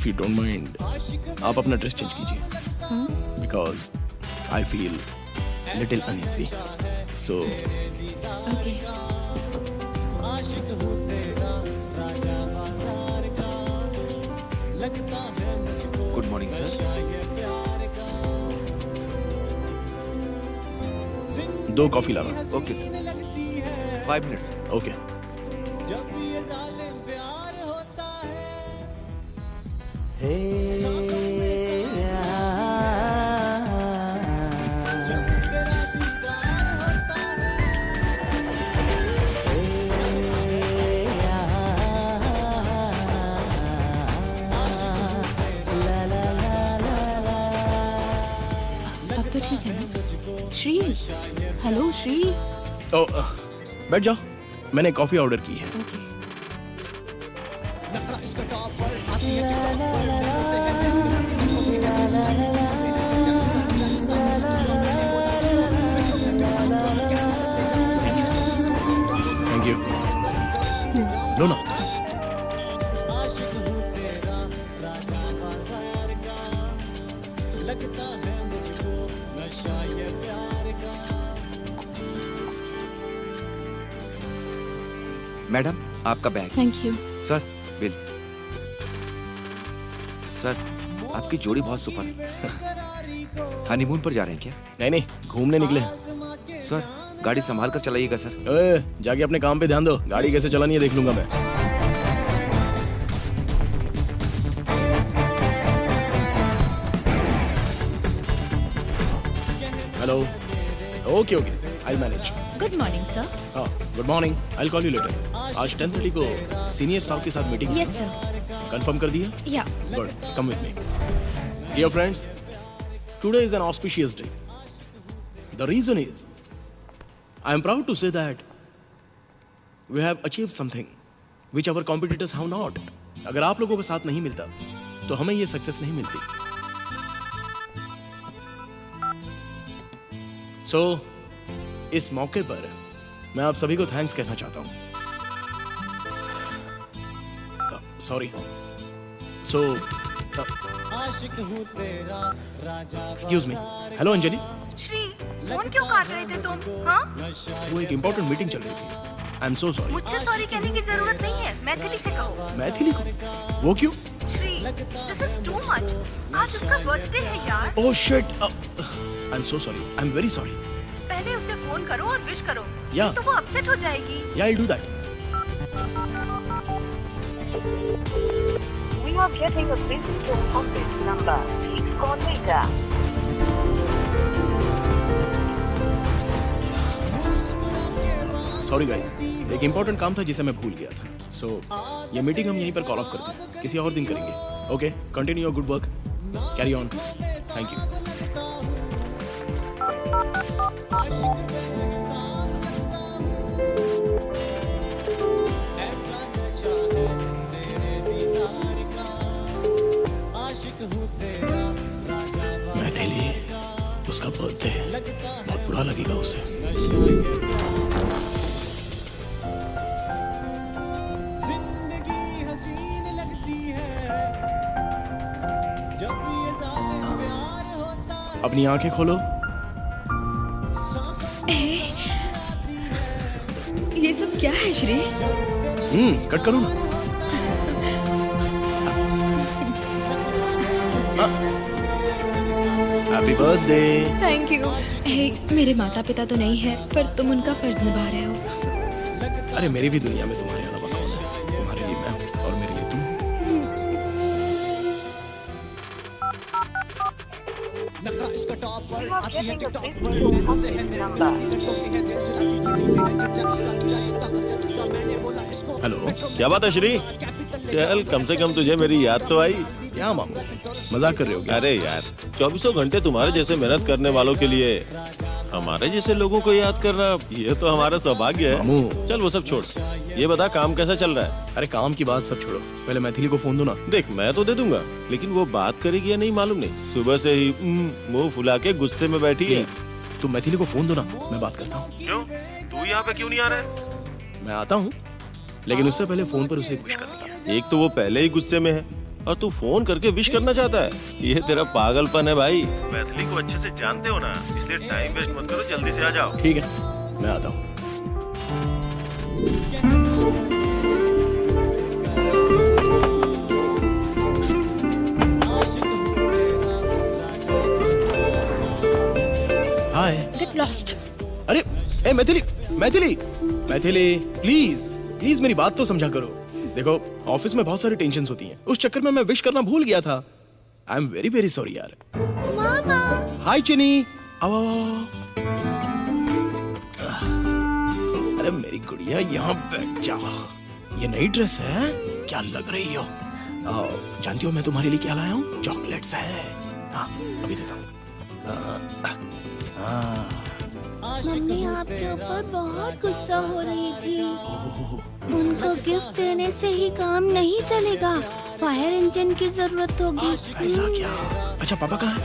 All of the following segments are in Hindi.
इफ यू डोंट माइंड आप अपना ड्रेस चेंज कीजिए because I feel little uneasy so okay. Good morning sir. 2 coffee लाना। Okay sir, 5 minutes. ओके। अब तो ठीक है ना? श्री, हेलो श्री। ओ बैठ जाओ, मैंने कॉफी ऑर्डर की है। ओके। Thank you. लो ना। मैडम आपका bag. Thank you. Sir bill. Sir आपकी जोड़ी बहुत सुपर है। हनीमून पर जा रहे हैं क्या? नहीं नहीं, घूमने निकले। सर गाड़ी संभाल कर चलाइएगा सर। ओए, जाके अपने काम पे ध्यान दो, गाड़ी कैसे चलानी है देख लूंगा मैं। Hello. Okay okay, I manage. Good morning sir. हाँ, good morning, I call you later. आज 10:30 को सीनियर स्टाफ के साथ मीटिंग। Yes sir. कंफर्म कर दिया? या। Good. Come with me. Dear friends, today is an auspicious day. The reason is, I am proud to say that we have achieved something which our competitors have not. अगर आप लोगों का साथ नहीं मिलता, तो हमें ये सक्सेस नहीं मिलती। So, इस मौके पर मैं आप सभी को थैंक्स कहना चाहता हूँ। Sorry. So, excuse me. Hello Anjali. Shri, phone क्यों काट रहे थे तुम? हाँ? वो एक इम्पोर्टेंट मीटिंग चल रही थी। आई एम सो सॉरी। मुझसे सॉरी कहने की जरूरत नहीं है, मैथिली से कहो। मैथिली को? वो क्यों? Shri, this is too much. आज उसका बर्थडे है यार। Oh shit. I am so sorry. I am very sorry. पहले उसे फोन करो और विश करो। या। नहीं तो वो अपसेट हो जाएगी। या, I do that. We are getting a busy phone office number. Please call later. Sorry guys, एक इम्पोर्टेंट काम था जिसे मैं भूल गया था। सो ये मीटिंग हम यहीं पर कॉल ऑफ करते हैं, किसी और दिन करेंगे। Okay, continue your good work, carry on. Thank you. Maithili, उसका बर्थडे है, बहुत बुरा लगेगा उसे। अपनी आंखें खोलो। ये सब क्या है श्री? कट करो ना। Happy birthday. Thank you. मेरे माता पिता तो नहीं है, पर तुम उनका फर्ज निभा रहे हो। अरे मेरी भी दुनिया में तुम्हारे अलावा कौन है? तुम्हारे लिए मैं हूं और मेरे लिए तुम। You are getting a busy phone office number. Hello. क्या बात है श्री? चल कम से कम तुझे मेरी याद तो आई। क्या मामू, मजाक कर रहे हो क्या? अरे यार, 24 घंटे तुम्हारे जैसे मेहनत करने वालों के लिए हमारे जैसे लोगों को याद करना, ये तो हमारा सौभाग्य है। मामू। चल वो सब छोड़, ये बता काम कैसा चल रहा है? अरे काम की बात सब छोड़ो, पहले मैथिली को फोन दो ना। देख मैं तो दे दूंगा, लेकिन वो बात करेगी या नहीं मालूम नहीं। सुबह से ही मुंह फुला के गुस्से में बैठी है। प्लीज तुम मैथिली को फोन दो ना, मैं बात करता हूँ। क्यों? तू यहाँ पे क्यों नहीं आ रहा है? मैं आता हूँ, लेकिन उससे पहले फोन पर उसे खुश करना। एक तो वो पहले ही गुस्से में है, और तू फोन करके विश करना चाहता है? ये तेरा पागलपन है भाई। मैथिली को अच्छे से जानते हो ना, इसलिए टाइम वेस्ट मत करो, जल्दी से आ जाओ। ठीक है, मैं आता हूँ। हाय। Get lost. अरे ए मैथिली, मैथिली, मैथिली, प्लीज प्लीज मेरी बात तो समझा करो। देखो ऑफिस में बहुत सारी टेंशन्स होती हैं, उस चक्कर में मैं विश करना भूल गया था। I am very very sorry यार। मामा हाय चिनी, आओ आओ, आओ। अरे मेरी गुड़िया यहाँ बैठ जाओ। ये नई ड्रेस है, क्या लग रही हो? जानती हो मैं तुम्हारे लिए क्या लाया हूँ? चॉकलेट्स है। हाँ अभी देता हूँ। मम्मी आपके ऊपर बहुत गुस्सा हो रही थी। उनको गिफ्ट देने से ही काम नहीं चलेगा, फायर इंजन की जरूरत होगी। ऐसा क्या? अच्छा पापा कहाँ है?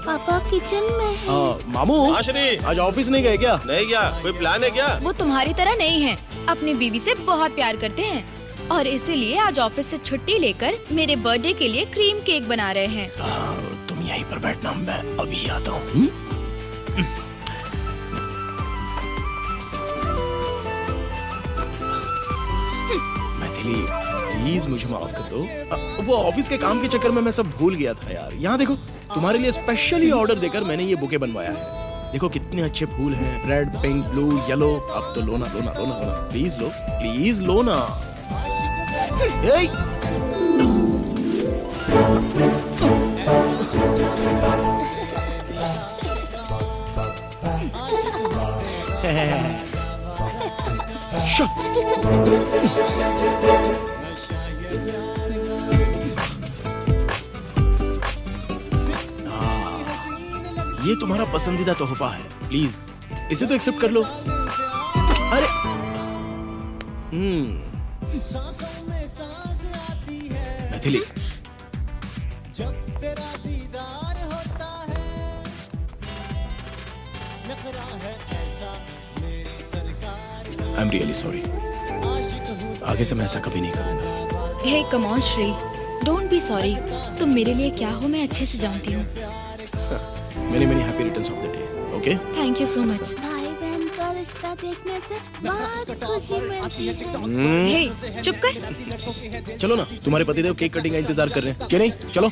पापा किचन में है। मामू आश्री, आज ऑफिस नहीं गए क्या? नहीं क्या? कोई प्लान है क्या? वो तुम्हारी तरह नहीं है, अपनी बीवी से बहुत प्यार करते हैं और इसीलिए आज ऑफिस से छुट्टी लेकर मेरे बर्थडे के लिए क्रीम केक बना रहे हैं। तुम यहीं पर बैठना, मैं अभी आता हूँ। मैथिली प्लीज मुझे माफ कर दो। वो ऑफिस के काम के चक्कर में मैं सब भूल गया था यार। यहाँ देखो तुम्हारे लिए स्पेशली ऑर्डर देकर मैंने ये बुके बनवाया है। देखो कितने अच्छे फूल हैं, रेड, पिंक, ब्लू, येलो। अब तो लो ना, लो ना, लो ना, लो ना। प्लीज लो, प्लीज लो ना। ये तुम्हारा पसंदीदा तोहफा है, प्लीज इसे तो एक्सेप्ट कर लो। अरे Maithili, I am really sorry. आगे से मैं ऐसा कभी नहीं करूंगा। Hey come on Shri, don't be sorry. तुम मेरे लिए क्या हो मैं अच्छे से जानती हूँ। Many many happy returns of the day. Okay, thank you so much. भाई बहन का रिश्ता देखने से बहुत खुशी मिलती है। हे चुप कर। चलो ना, तुम्हारे पतिदेव केक कटिंग का इंतजार कर रहे हैं कि नहीं? चलो।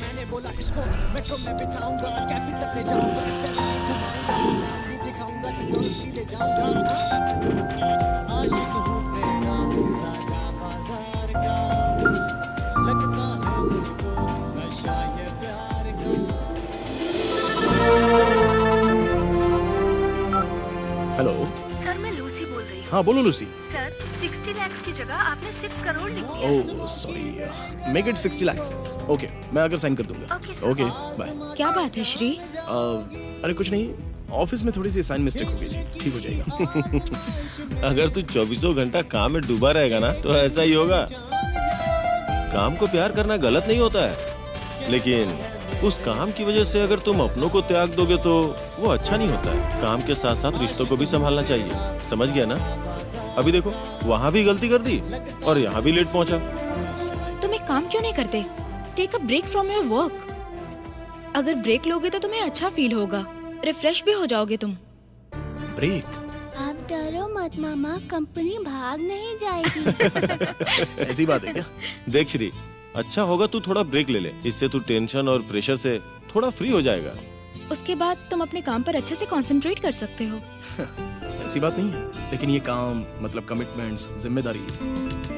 हेलो सर मैं लूसी बोल रही हूँ। हाँ बोलो लूसी। सर 60 लाख की जगह आपने 6 करोड़ लिख दिया। Oh sorry, make it 60 lakh. Okay, मैं आकर साइन कर दूंगा। Okay, sir. Okay bye. क्या बात है श्री? अरे कुछ नहीं, ऑफिस में थोड़ी सी साइन मिस्टेक हो गई थी, ठीक हो जाएगा। अगर तू 24 घंटा काम में डूबा रहेगा ना तो ऐसा ही होगा। काम को प्यार करना गलत नहीं होता है, लेकिन उस काम की वजह से अगर तुम अपनों को त्याग दोगे तो वो अच्छा नहीं होता है। काम के साथ साथ रिश्तों को भी संभालना चाहिए, समझ गया ना? अभी देखो वहाँ भी गलती कर दी और यहाँ भी लेट पहुँचा। तुम एक काम क्यों नहीं करते? Take a break from your work. अगर ब्रेक लोगे तो तुम्हें अच्छा फील होगा, रिफ्रेश भी हो जाओगे तुम। ब्रेक? आप डरो मत मामा, कंपनी भाग नहीं जाएगी। ऐसी बात है क्या? देख श्री, अच्छा होगा तू थोड़ा ब्रेक ले ले, इससे तू टेंशन और प्रेशर से थोड़ा फ्री हो जाएगा। उसके बाद तुम अपने काम पर अच्छे से कंसंट्रेट कर सकते हो। ऐसी बात नहीं है, लेकिन ये काम मतलब कमिटमेंट्स, जिम्मेदारी,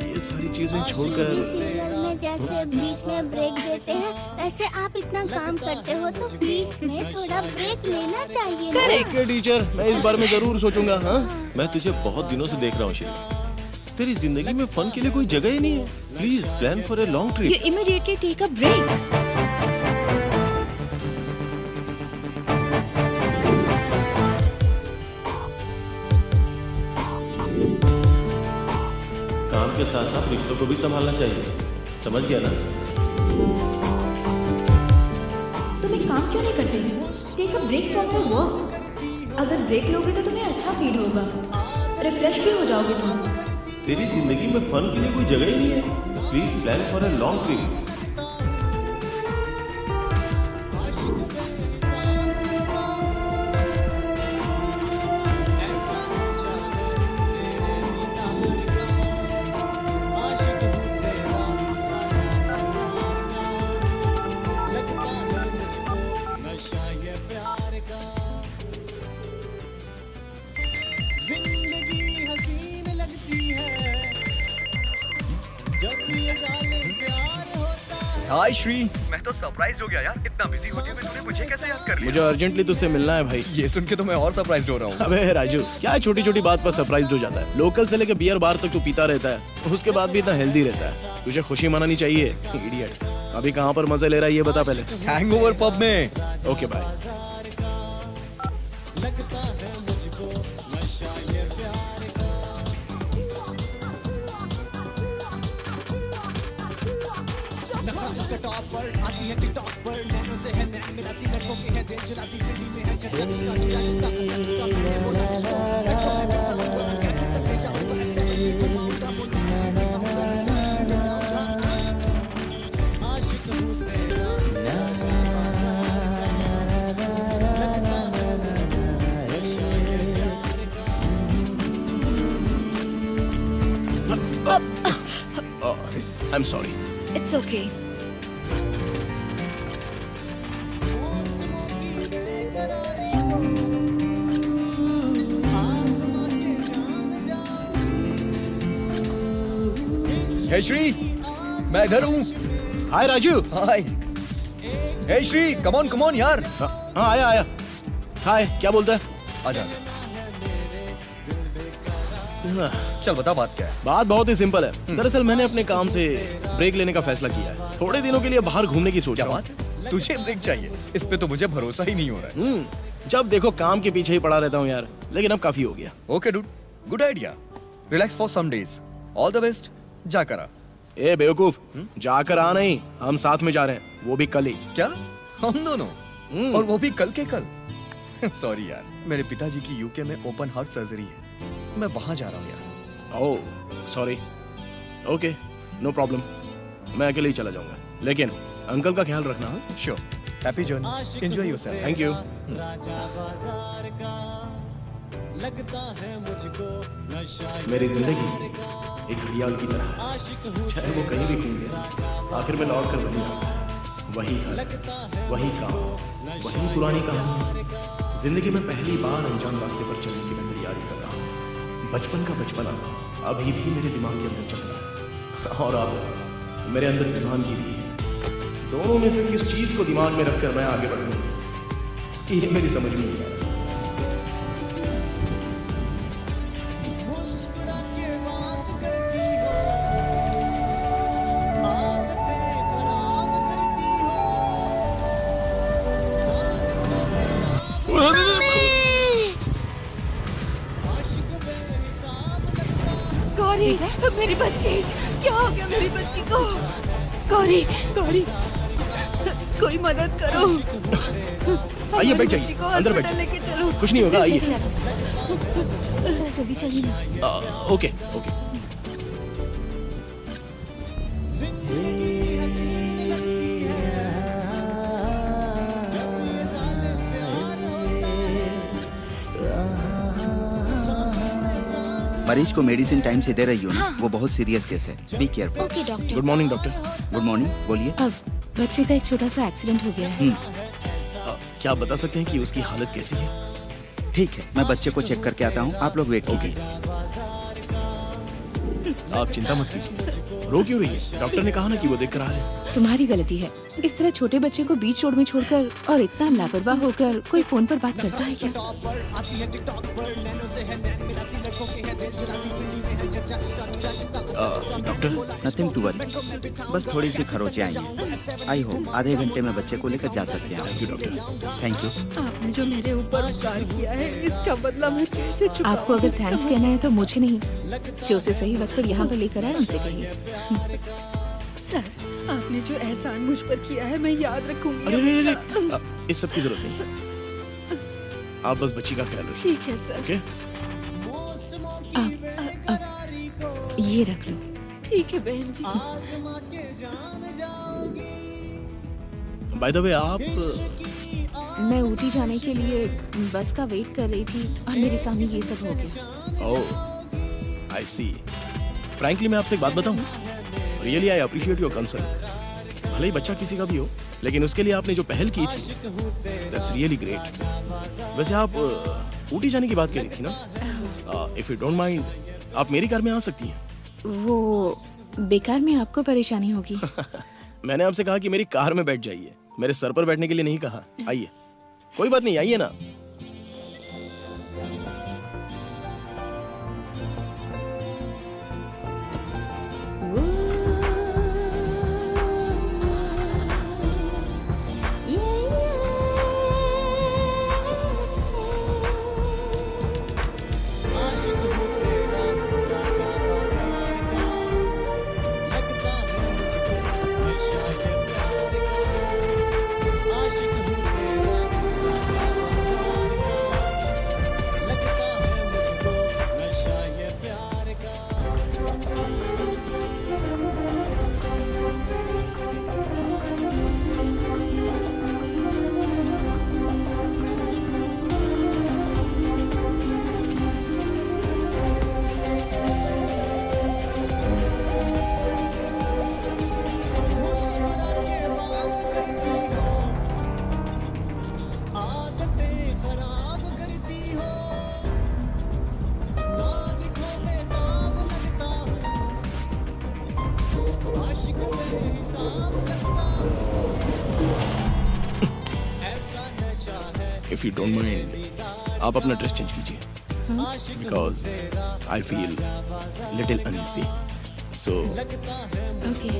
ये सारी चीजें छोड़कर सीरियल में जैसे बीच में ब्रेक देते हैं, वैसे आप इतना काम करते हो तो बीच में थोड़ा ब्रेक लेना चाहिए ना। ओके टीचर, मैं इस बारे में जरूर सोचूंगा। हाँ मैं तुझे बहुत दिनों से देख रहा हूँ श्री, तेरी जिंदगी में फन के लिए कोई जगह ही नहीं है। Please plan for a long you trip. Immediately take a break. काम के साथ साथ रिश्तों को भी संभालना चाहिए, समझ गया ना? तुम एक काम क्यों नहीं करते? Take a break from your work. अगर ब्रेक लोगे तो तुम्हें अच्छा फील होगा, रिफ्रेश भी हो जाओगे तुम। तेरी जिंदगी में फन के लिए कोई जगह ही नहीं है। Please plan for a long trip. Hi Shri. मैं तो सरप्राइज हो गया यार, इतना बिजी होते हुए तूने मुझे कैसे याद कर लिया? मुझे अर्जेंटली तुझसे मिलना है भाई। ये सुन के तो मैं और सरप्राइज हो रहा हूँ। अबे राजू, क्या छोटी छोटी बात पर सरप्राइज हो जाता है। लोकल से लेकर बियर बार तक तू पीता रहता है, उसके बाद भी इतना हेल्दी रहता है। तुझे खुशी मनानी चाहिए इडियट। अभी कहाँ पर मजे ले रहा है ये बता पहले। हैंगओवर पब में। Okay bye. I'm sorry. It's okay. Hey Shri, मैं इधर हूँ। Hi Raju. Hi. Hey Shri, come on यार। हाँ आया। हाय, क्या बोलता है? आजा। चल बता बात क्या है। बात बहुत ही सिंपल है। दरअसल मैंने अपने काम से ब्रेक लेने का फैसला किया है। थोड़े दिनों के लिए बाहर घूमने की सोच क्या रहा हूँ। बात है? तुझे ब्रेक चाहिए? इस पे तो मुझे भरोसा ही नहीं हो रहा है। जब देखो काम के पीछे ही पड़ा रहता हूँ यार, लेकिन अब काफी हो गया। Okay dude, good idea. Relax for some days. All the best. जा करा। ए बेवकूफ, जाकर आ नहीं, हम साथ में जा रहे हैं, वो भी कल ही। क्या? हम दोनों? और वो भी कल के कल? सॉरी यार, मेरे पिताजी की यूके में ओपन हार्ट सर्जरी है, मैं वहां जा रहा हूँ यार। Oh sorry. Okay, no problem, मैं अकेले ही चला जाऊंगा, लेकिन अंकल का ख्याल रखना। हाँ? Sure. Happy journey, enjoy yourself. Thank you. मेरी जिंदगी एक घड़ियाल की तरह है, चाहे वो कहीं भी घूम गया, आखिर में लौट कर वही आता है। वही हालत, वही काम, वही पुरानी कहानी। जिंदगी में पहली बार अनजान रास्ते पर चलने की मैं तैयारी कर रहा हूँ। बचपन का बचपना अभी भी मेरे दिमाग के अंदर चल रहा है, और अब मेरे अंदर दीवानगी भी है। दोनों में से किस चीज को दिमाग में रखकर मैं आगे बढ़ूँ, ये मेरी समझ में नहीं आ रहा। गौरी, मेरी बच्ची, क्या हो गया मेरी बच्ची को? गौरी, गौरी, कोई मदद करो। आइए, बैठ बच्ची जाइए, को अंदर हॉस्पिटल बैठिए। लेके चलो। कुछ नहीं होगा, आइए। जरा जल्दी चलिए ना। Okay okay. मरीज को मेडिसिन टाइम से दे रही हो ना? वो बहुत सीरियस केस है, be careful. Okay doctor. Good morning doctor. Good morning, बोलिए। अब बच्चे का एक छोटा सा एक्सीडेंट हो गया है। क्या आप बता सकते हैं कि उसकी हालत कैसी है? ठीक है, मैं बच्चे को चेक करके आता हूँ, आप लोग वेट कीजिए। आप चिंता मत कीजिए। रो क्यों रही है? डॉक्टर ने कहा ना कि वो देख कर आ रहे हैं। तुम्हारी गलती है, इस तरह छोटे बच्चे को बीच रोड में छोड़कर और इतना लापरवाह होकर कोई फोन पर बात करता है क्या? डॉक्टर, नथिंग टू वरी, बस थोड़ी सी खरोचे आई हैं। आई होप आधे घंटे में बच्चे को लेकर जा सकते हैं। Thank you doctor. Thank you. आपने जो मेरे ऊपर उपकार किया है, इसका बदला मैं कैसे चुकाऊं? आपको अगर थैंक्स कहना है तो मुझे नहीं, जो उसे सही वक्त पर यहाँ पर लेकर आए उनसे कहिए। सर, आपने जो एहसान मुझ पर किया है मैं याद रखूंगी। अरे हमेशा। इस सब की जरूरत नहीं है, आप बस बच्ची का ख्याल रखिए। ठीक है सर। ओके? अब ये रख लो। ठीक है बहन जी। बाय द वे, आप मैं ऊटी जाने के लिए बस का वेट कर रही थी और मेरे सामने ये सब हो गया। ओह, आई सी। फ्रैंकली मैं आपसे एक बात बताऊं, really I appreciate your concern. भले ही बच्चा किसी का भी हो, लेकिन उसके लिए आपने जो पहल की थी, दैट्स रियली ग्रेट। वैसे आप ऊटी जाने की बात कर रही थी ना? इफ यू डोंट माइंड आप मेरी कार में आ सकती हैं। वो बेकार में आपको परेशानी होगी। मैंने आपसे कहा कि मेरी कार में बैठ जाइए, मेरे सर पर बैठने के लिए नहीं कहा। आइए, कोई बात नहीं, आइए ना। इफ यू डोंट माइंड आप अपना ड्रेस चेंज कीजिए, because I feel little uneasy. So okay.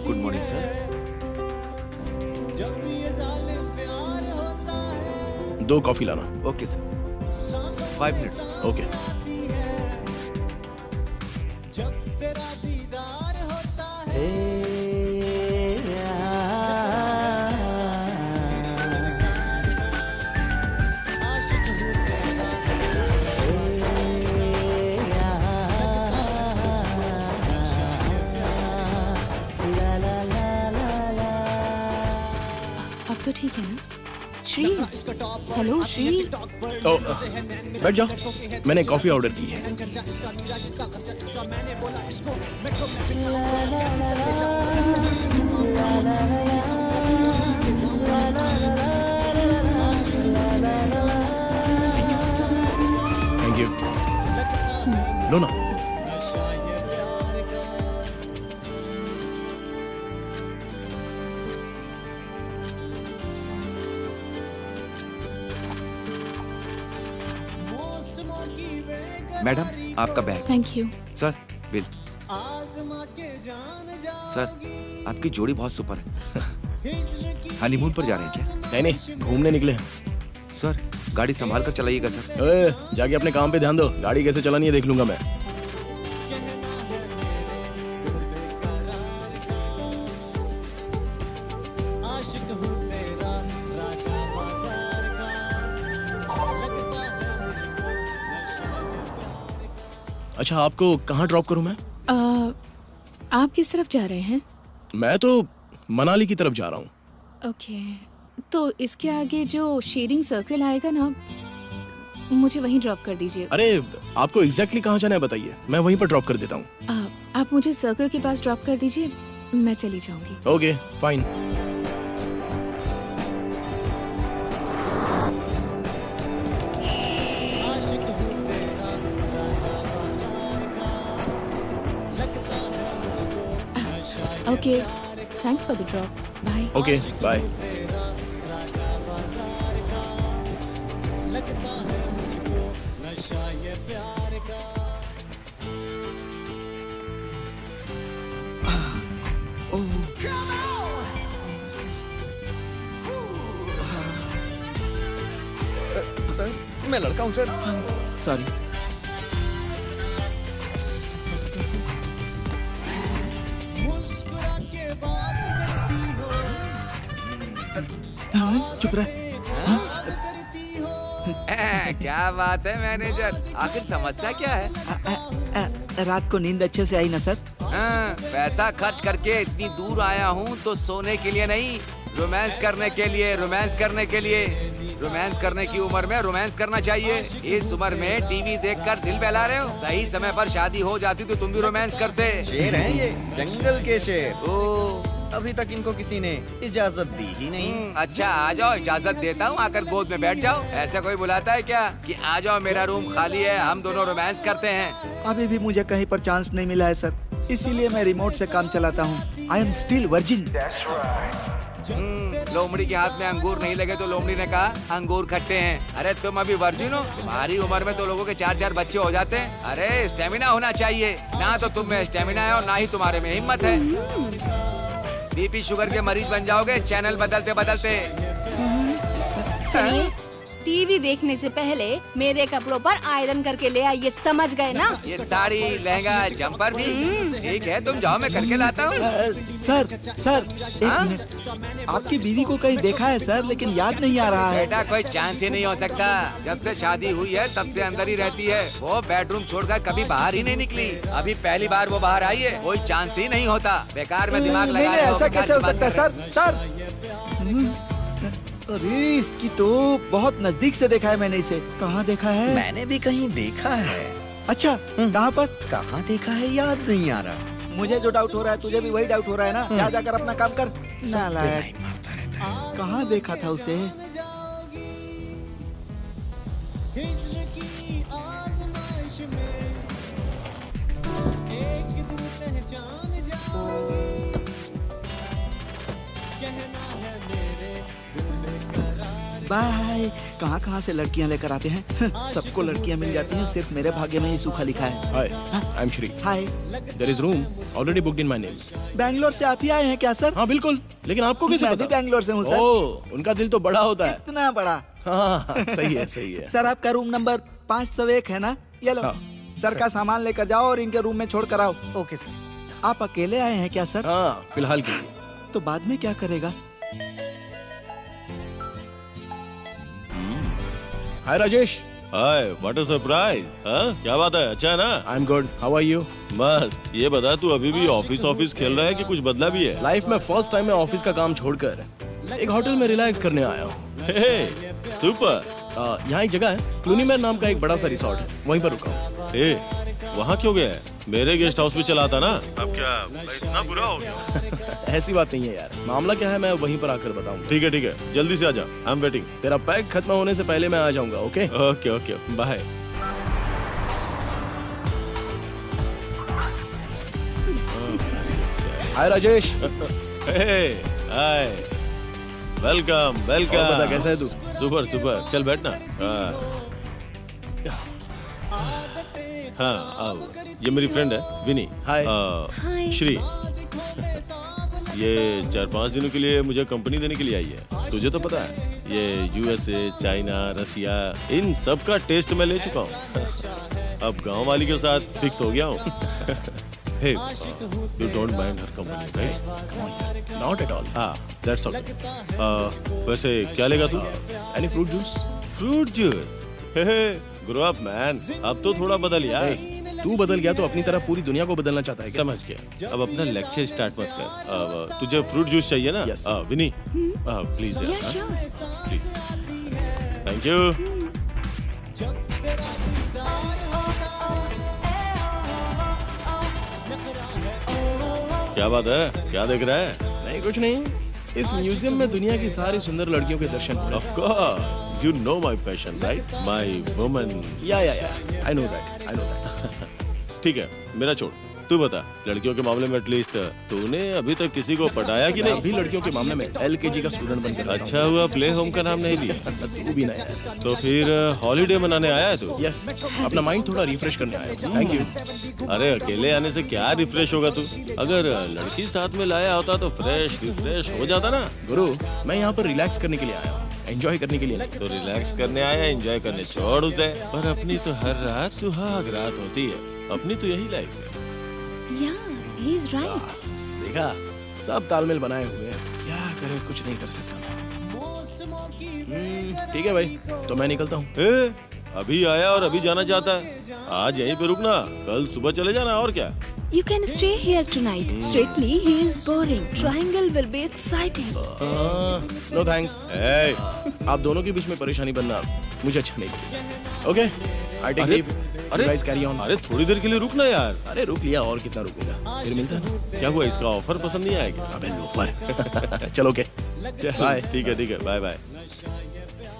Good morning sir. 2 coffee लाना। Okay sir, 5 minutes. ओके। अब तो ठीक है ना? श्री, हेलो श्री। ओ, बैठ जाओ, मैंने कॉफी ऑर्डर की है। Thank you. लो ना। मैडम, आपका bag. Thank you. Sir, bill. Sir, आपकी जोड़ी बहुत सुपर है। हनीमून पर जा रहे हैं क्या? नहीं नहीं, घूमने निकले हैं। सर, गाड़ी संभाल कर चलाइएगा सर। जाके अपने काम पे ध्यान दो, गाड़ी कैसे चलानी है देख लूंगा मैं। अच्छा, आपको कहाँ ड्रॉप करूं मैं? आप किस तरफ जा रहे हैं? मैं तो मनाली की तरफ जा रहा हूँ। ओके, तो इसके आगे जो शेयरिंग सर्कल आएगा ना, मुझे वहीं ड्रॉप कर दीजिए। अरे, आपको एग्जैक्टली कहाँ जाना है बताइए, मैं वहीं पर ड्रॉप कर देता हूँ। आप मुझे सर्कल के पास ड्रॉप कर दीजिए, मैं चली जाऊंगी। Okay, fine. Okay, thanks for the drop. Bye. Okay, bye. Sir, मैं लड़का हूँ सर। सॉरी। चुप रहे। क्या बात है मैनेजर, आखिर समस्या क्या है? रात को नींद अच्छे से आई ना सर? पैसा खर्च करके इतनी दूर आया हूँ तो सोने के लिए नहीं, रोमांस करने के लिए। रोमांस करने के लिए, रोमांस करने की उम्र में रोमांस करना चाहिए। इस उम्र में टीवी देखकर दिल बहला रहे हो। सही समय पर शादी हो जाती तो तुम भी रोमांस करते। शेर हैं ये, जंगल के शेर। ओ, अभी तक इनको किसी ने इजाजत दी ही नहीं। अच्छा आ जाओ, इजाजत देता हूँ, आकर गोद में बैठ जाओ। ऐसा कोई बुलाता है क्या कि आ जाओ मेरा रूम खाली है, हम दोनों रोमांस करते हैं। अभी भी मुझे कहीं पर चांस नहीं मिला है सर, इसीलिए मैं रिमोट से काम चलाता हूँ। I am still virgin. लोमड़ी के हाथ में अंगूर नहीं लगे तो लोमड़ी ने कहा अंगूर खट्टे हैं। अरे तुम अभी वर्जिन हो, तुम्हारी उम्र में तो लोगों के 4-4 बच्चे हो जाते हैं। अरे स्टेमिना होना चाहिए, ना तो तुम में स्टेमिना है और ना ही तुम्हारे में हिम्मत है। बीपी शुगर के मरीज बन जाओगे चैनल बदलते बदलते। सुनिए, टीवी देखने से पहले मेरे कपड़ों पर आयरन करके ले आइए, समझ गए ना? ये साड़ी लहंगा जम्पर भी ठीक है, तुम जाओ मैं करके लाता हूँ। सर एक मिनट, आपकी बीवी को कहीं देखा है सर, लेकिन याद नहीं आ रहा है। बेटा कोई चांस ही नहीं हो सकता, जब से शादी हुई है सबसे अंदर ही रहती है। वो बेडरूम छोड़कर कभी बाहर ही नहीं निकली। अभी पहली बार वो बाहर आई है, कोई चांस ही नहीं होता। बेकार में दिमाग लगा रहे हो। ऐसा कैसे हो सकता है सर? अरे इसकी तो बहुत नजदीक से देखा है मैंने इसे। कहाँ देखा है? मैंने भी कहीं देखा है। अच्छा, कहाँ पर? कहाँ देखा है याद नहीं आ रहा। मुझे जो डाउट हो रहा है तुझे भी वही डाउट हो रहा है ना? जा जाकर अपना काम कर। नालायक, कहाँ देखा था उसे? बाय। कहाँ से लड़कियाँ लेकर आते हैं? सबको लड़कियाँ मिल जाती हैं, सिर्फ मेरे भाग्य में ही सूखा लिखा है। Hi, I am Shri. Hi. There is room already booked in my name. Bangalore से आप ही आए हैं क्या सर? हाँ बिल्कुल, लेकिन आपको कैसे मैं पता? भी बैंगलोर से हूँ सर। ओह, उनका दिल तो बड़ा होता है। इतना बड़ा? हाँ, सही है सही है। सर आपका रूम नंबर 501 है ना? ये लो, हाँ। सर का सामान लेकर जाओ और इनके रूम में छोड़ कर आओ। Okay sir. आप अकेले आए हैं क्या सर? हाँ, फिलहाल के लिए। तो बाद में क्या करेगा? Hi Rajesh. Hi, what a surprise. हाँ, क्या बात है? अच्छा है ना? I am good, how are you? मस्त। ये बता, तू अभी भी ऑफिस खेल रहा है कि कुछ बदला भी है? लाइफ में फर्स्ट टाइम मैं ऑफिस का काम छोड़कर एक होटल में रिलैक्स करने आया हूँ। हे, सुपर। यहाँ एक जगह है, क्लूनीमेर नाम का एक बड़ा सा रिसोर्ट है, वहीं पर रुका हूँ। हे, वहाँ क्यों गया है? मेरे गेस्ट हाउस में चला था ना। अब क्या इतना बुरा हो गया? ऐसी बात नहीं है यार, मामला क्या है मैं वहीं पर आकर बताऊंगा। ठीक है, जल्दी से आ जा, आई एम वेटिंग। तेरा पैक खत्म होने से पहले मैं आ जाऊंगा। Okay okay, bye. Hi Rajesh. Hi, welcome. बता कैसा है तू? सुपर, चल बैठना। हाँ, आओ। ये मेरी फ्रेंड है विनी। हाय। हाय। श्री। ये 4-5 दिनों के लिए मुझे कंपनी देने के लिए आई है। तुझे तो पता है, ये यूएसए, चाइना, रशिया, इन सब का टेस्ट मैं ले चुका हूँ। अब गांव वाली के साथ फिक्स हो गया हूँ। Hey, you don't mind her company, right? Not at all. हाँ, दैट्स ऑल। वैसे क्या लेगा तू? Any fruit juice? Fruit juice? Grow up man, अब तो थोड़ा बदल यार। तू बदल गया तो अपनी तरह पूरी दुनिया को बदलना चाहता है क्या? समझ गया। अब अपना लेक्चर स्टार्ट मत कर। अब तुझे फ्रूट जूस चाहिए ना? Yes. Vini, please please. Thank you. क्या बात है? क्या देख रहा है? नहीं कुछ नहीं, इस म्यूजियम में दुनिया की सारी सुंदर लड़कियों के दर्शन हो रहे Of course, you know my passion, right? My woman. हैं। या आई नो दैट। ठीक है, मेरा छोड़, तू बता, लड़कियों के मामले में एटलीस्ट तूने अभी तक किसी को पटाया कि नहीं? अभी लड़कियों के मामले में LKG का स्टूडेंट बनकर अच्छा हुआ प्ले होम का नाम नहीं लिया। तू भी नया है। तो फिर हॉलीडे मनाने आया है तू? यस, अपना माइंड थोड़ा रिफ्रेश करने आया हूं। Thank you. अरे अकेले आने से क्या रिफ्रेश होगा तू? अगर लड़की साथ में लाया होता तो रिफ्रेश हो जाता ना। गुरु, मैं यहाँ पर रिलैक्स करने के लिए आया हूँ, एंजॉय करने के लिए नहीं। तो रिलैक्स करने आया, एंजॉय करने छोड़ उसे। पर अपनी तो हर रात सुहाग रात होती है, अपनी तो यही लाइफ है। Yeah, he's right. देखा, सब तालमेल बनाए हुए हैं, क्या करे, कुछ नहीं कर सकता। ठीक है भाई, तो मैं निकलता हूँ। अभी आया और अभी जाना चाहता है? आज यहीं पे रुकना, कल सुबह चले जाना, और क्या? You can stay here tonight. Straightly, he is boring. Triangle will be exciting. No thanks. आप दोनों के बीच में परेशानी बनना मुझे अच्छा नहीं लगता। Okay, I take leave. अरे गाइस कैरी ऑन। अरे थोड़ी देर के लिए रुक ना यार। अरे रुक लिया, और कितना रुकेगा, फिर मिलता है ना। क्या हुआ, इसका ऑफर पसंद नहीं आएगा? अबे लोफर। चलो ओके बाय। ठीक है बाय बाय।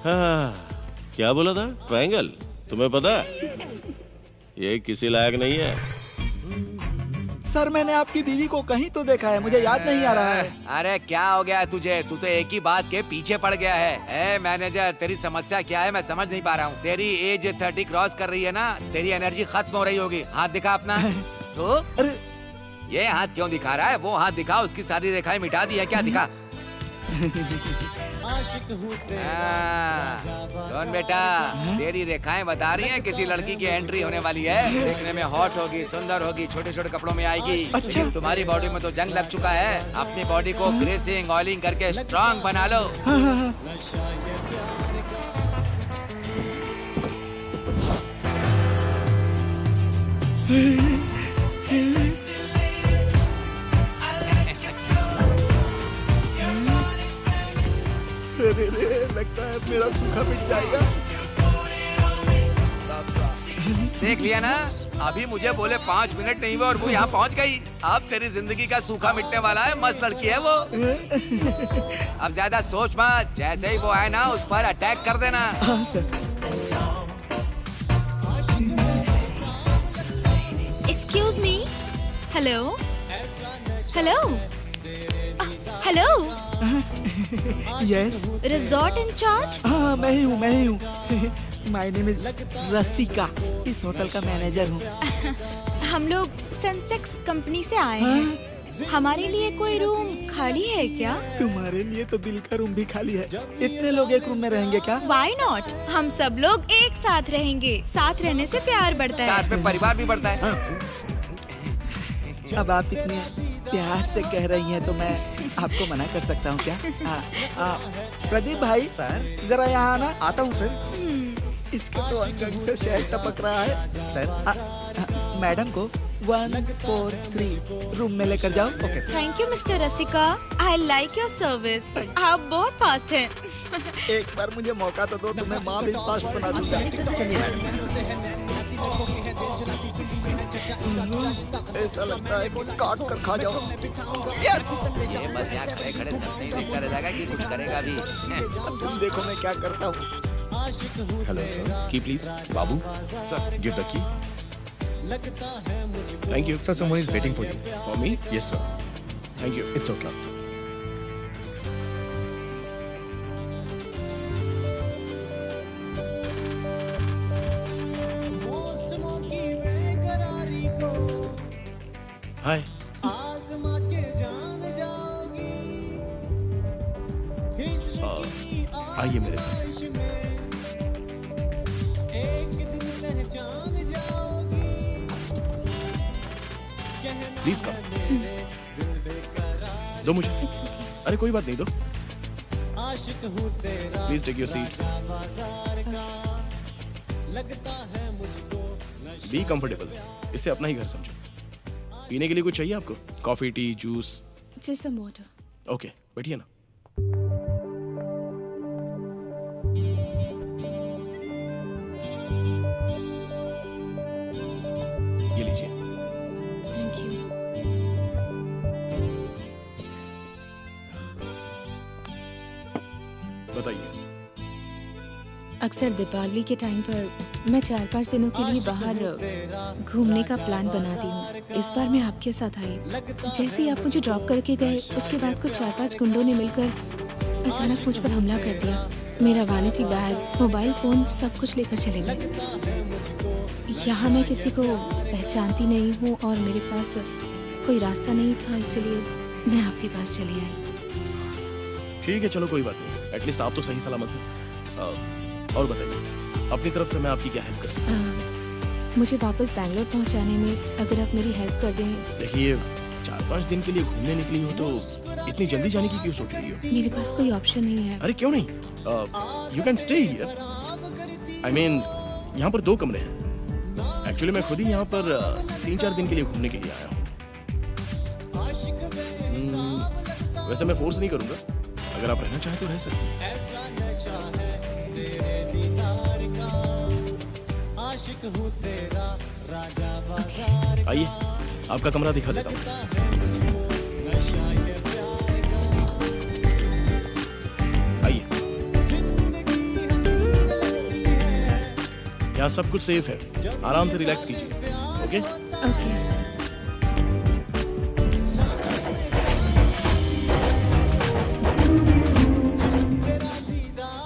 हाँ, क्या बोला था? ट्रायंगल? तुम्हें पता है ये किसी लायक नहीं है। सर मैंने आपकी बीवी को कहीं तो देखा है, मुझे याद नहीं आ रहा है। अरे क्या हो गया है तुझे? तू तो एक ही बात के पीछे पड़ गया है। ए मैनेजर, तेरी समस्या क्या है मैं समझ नहीं पा रहा हूँ। तेरी एज 30 क्रॉस कर रही है ना, तेरी एनर्जी खत्म हो रही होगी। हाथ दिखा अपना। तो अरे ये हाथ क्यों दिखा रहा है? वो हाथ दिखा, उसकी सारी रेखाएं मिटा दी है क्या? दिखा। सुन बेटा, तेरी रेखाएं बता रही हैं किसी लड़की की एंट्री होने वाली है। देखने में हॉट होगी, सुंदर होगी, छोटे छोटे कपड़ों में आएगी। अच्छा। तुम्हारी बॉडी में तो जंग लग चुका है। अपनी बॉडी को ग्रेसिंग ऑयलिंग करके स्ट्रांग बना लो। लगता है मेरा सूखा मिट जाएगा। देख लिया ना, अभी मुझे बोले 5 मिनट नहीं हुए और वो यहाँ पहुँच गई। अब तेरी जिंदगी का सूखा मिटने वाला है। मस्त लड़की है वो। अब ज्यादा सोच मत, जैसे ही वो आए ना उस पर अटैक कर देना। हाँ sir. Excuse me. Hello hello hello. Yes. Resort incharge? हाँ मैं ही हूँ। माय नेम इज रसिका, इस होटल का मैनेजर हूँ। हम लोग सेंसेक्स कंपनी से आए हैं। हमारे लिए कोई रूम खाली है क्या? तुम्हारे लिए तो दिल का रूम भी खाली है। इतने लोग एक रूम में रहेंगे क्या? Why not? हम सब लोग एक साथ रहेंगे। साथ रहने से प्यार बढ़ता है। साथ में परिवार भी बढ़ता है। अब आप इतने प्यार से कह रही हैं तो मैं आपको मना कर सकता हूँ क्या? प्रदीप भाई सर जरा यहाँ आना। आता हूँ सर। इसके तो अंग से शहद टपक रहा है सर। मैडम को 143 रूम में लेकर जाओ। Okay sir. Thank you mister Rasika, I like your service. आप बहुत फास्ट हैं। एक बार मुझे मौका तो दो, तुम्हें माँ भी फास्ट बना दूंगा। चलिए ऐसा लगता है कि काट कर खा जाओ। ये बस यहाँ खड़े खड़े सब नहीं देखता रह जाएगा कि कुछ करेगा भी। तुम देखो मैं क्या करता हूँ। Hello sir. Key please. Babu sir, give the key. Thank you. Sir, someone is waiting for you. For me. Yes sir. Thank you. It's okay. Hi. आइए मेरे साथ। Please come. दो मुझे। अरे कोई बात नहीं, दो। Please take your seat. Be comfortable. इसे अपना ही घर समझो। पीने के लिए कुछ चाहिए आपको? Coffee, T, juice? Just some water. Okay, बैठिए ना। ये लीजिए। Thank you. बताइए। अक्सर दीपावली के टाइम पर मैं 4-5 दिनों के लिए बाहर घूमने का प्लान बनाती हूँ। इस बार मैं आपके साथ आई। जैसे ही आप मुझे ड्रॉप करके गए, उसके बाद कुछ 4-5 गुंडों ने मिलकर अचानक मुझ पर हमला कर दिया। मेरा वैनिटी बैग, मोबाइल फ़ोन सब कुछ लेकर चले गए। यहाँ मैं किसी को पहचानती नहीं हूँ और मेरे पास कोई रास्ता नहीं था, इसलिए मैं आपके पास चली आई। ठीक है, चलो कोई बात नहीं। एटलीस्ट आप तो सही सलामत हैं। और बताइए, अपनी तरफ से मैं आपकी क्या हेल्प कर सकता हूँ? मुझे वापस बैंगलोर पहुँचाने में अगर आप मेरी हेल्प कर दें। देखिए, 4-5 दिन के लिए घूमने निकली हो तो इतनी जल्दी जाने की क्यों सोच रही हो? मेरे पास कोई ऑप्शन नहीं है। अरे क्यों नहीं? You can stay here. I mean, यहाँ पर 2 कमरे हैं। एक्चुअली मैं खुद ही यहाँ पर 3-4 दिन के लिए घूमने के लिए आया हूँ। वैसे मैं फोर्स नहीं करूँगा। अगर आप रहना चाहें तो रह सकते हैं। आइए, आपका कमरा दिखा देता हूँ। आइए, यहाँ सब कुछ सेफ है, आराम से रिलैक्स कीजिए। ओके? ओके।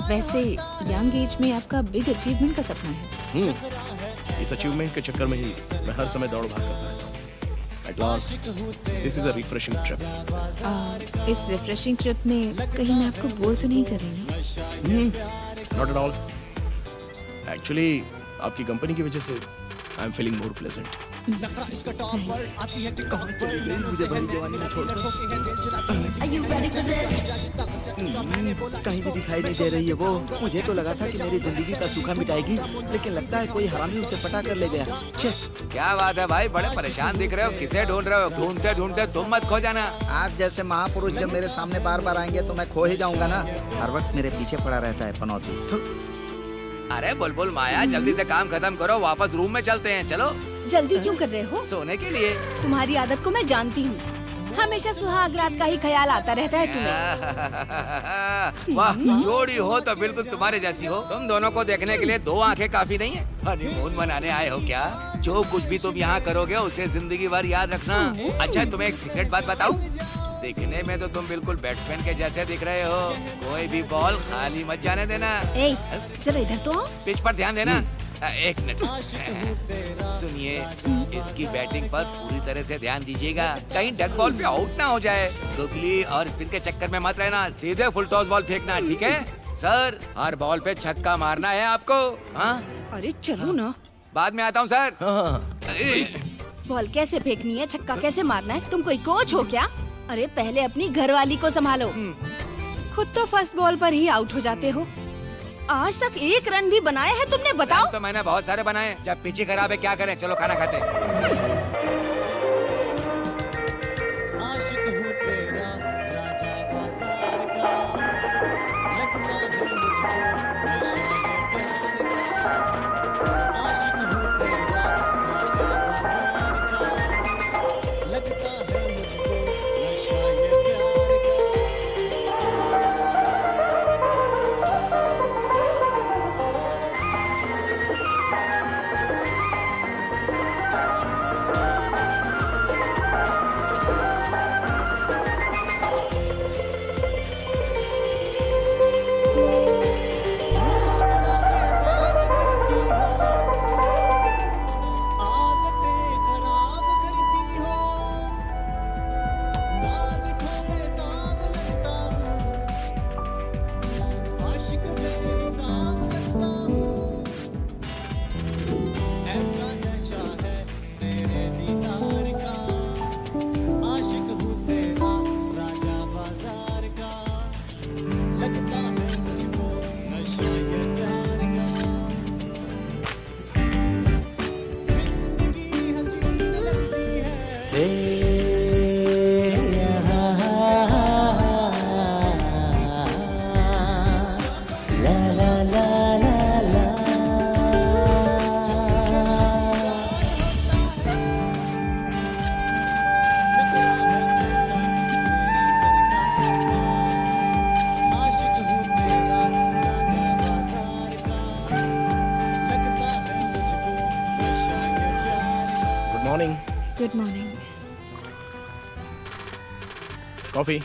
वैसे यंग एज में आपका बिग अचीवमेंट का सपना है। इस अचीवमेंट के चक्कर में ही मैं हर समय दौड़ भाग करता रहता हूँ। At last, this is a refreshing trip. इस रिफ्रेशिंग ट्रिप में कहीं मैं आपको बोर तो नहीं कर रही ना? Not at all. Actually, आपकी कंपनी की वजह से I am feeling more pleasant. मुझे भरी जवानी में छोड़ दो। कहीं भी दिखाई नहीं दे रही है वो। मुझे तो लगा था कि मेरी जिंदगी का सूखा मिटाएगी, लेकिन लगता है कोई हरामी उसे पटा कर ले गया। क्या बात है भाई, बड़े परेशान दिख रहे हो, किसे ढूंढ रहे हो? ढूंढते ढूंढते तुम मत खो जाना। आप जैसे महापुरुष जब मेरे सामने बार बार आएंगे तो मैं खो ही जाऊंगा ना। हर वक्त मेरे पीछे पड़ा रहता है पनौती। अरे बुलबुल माया, जल्दी से काम खत्म करो, वापस रूम में चलते हैं। चलो। जल्दी क्यों कर रहे हो? सोने के लिए। तुम्हारी आदत को मैं जानती हूँ, हमेशा सुहाग रात का ही ख्याल आता रहता है तुम्हें। वाह, जोड़ी हो तो बिल्कुल तुम्हारे जैसी हो। तुम दोनों को देखने के लिए दो आंखें काफी नहीं है। हनीमून मनाने आए हो क्या? जो कुछ भी तुम यहाँ करोगे उसे जिंदगी भर याद रखना। अच्छा, तुम्हें एक सीक्रेट बात बताऊं? दिखने में तो तुम बिल्कुल बैट्समैन के जैसे दिख रहे हो। कोई भी बॉल खाली मत जाने देना। जरा इधर तो आओ। पिच पर ध्यान देना। एक मिनट सुनिए, इसकी बैटिंग पर पूरी तरह से ध्यान दीजिएगा, कहीं डक बॉल पे आउट ना हो जाए। गुगली और स्पिन के चक्कर में मत रहना, सीधे फुल टॉस बॉल फेंकना, ठीक है सर? हर बॉल पे छक्का मारना है आपको। हाँ? अरे चलो ना, बाद में आता हूँ सर। बॉल कैसे फेंकनी है, छक्का कैसे मारना है? तुम कोई कोच हो क्या? अरे पहले अपनी घरवाली को संभालो। खुद तो फर्स्ट बॉल पर ही आउट हो जाते हो। आज तक एक रन भी बनाया है तुमने, बताओ? तो मैंने बहुत सारे बनाए। जब पिच खराब है क्या करें? चलो खाना खाते हैं। Good morning. कॉफी?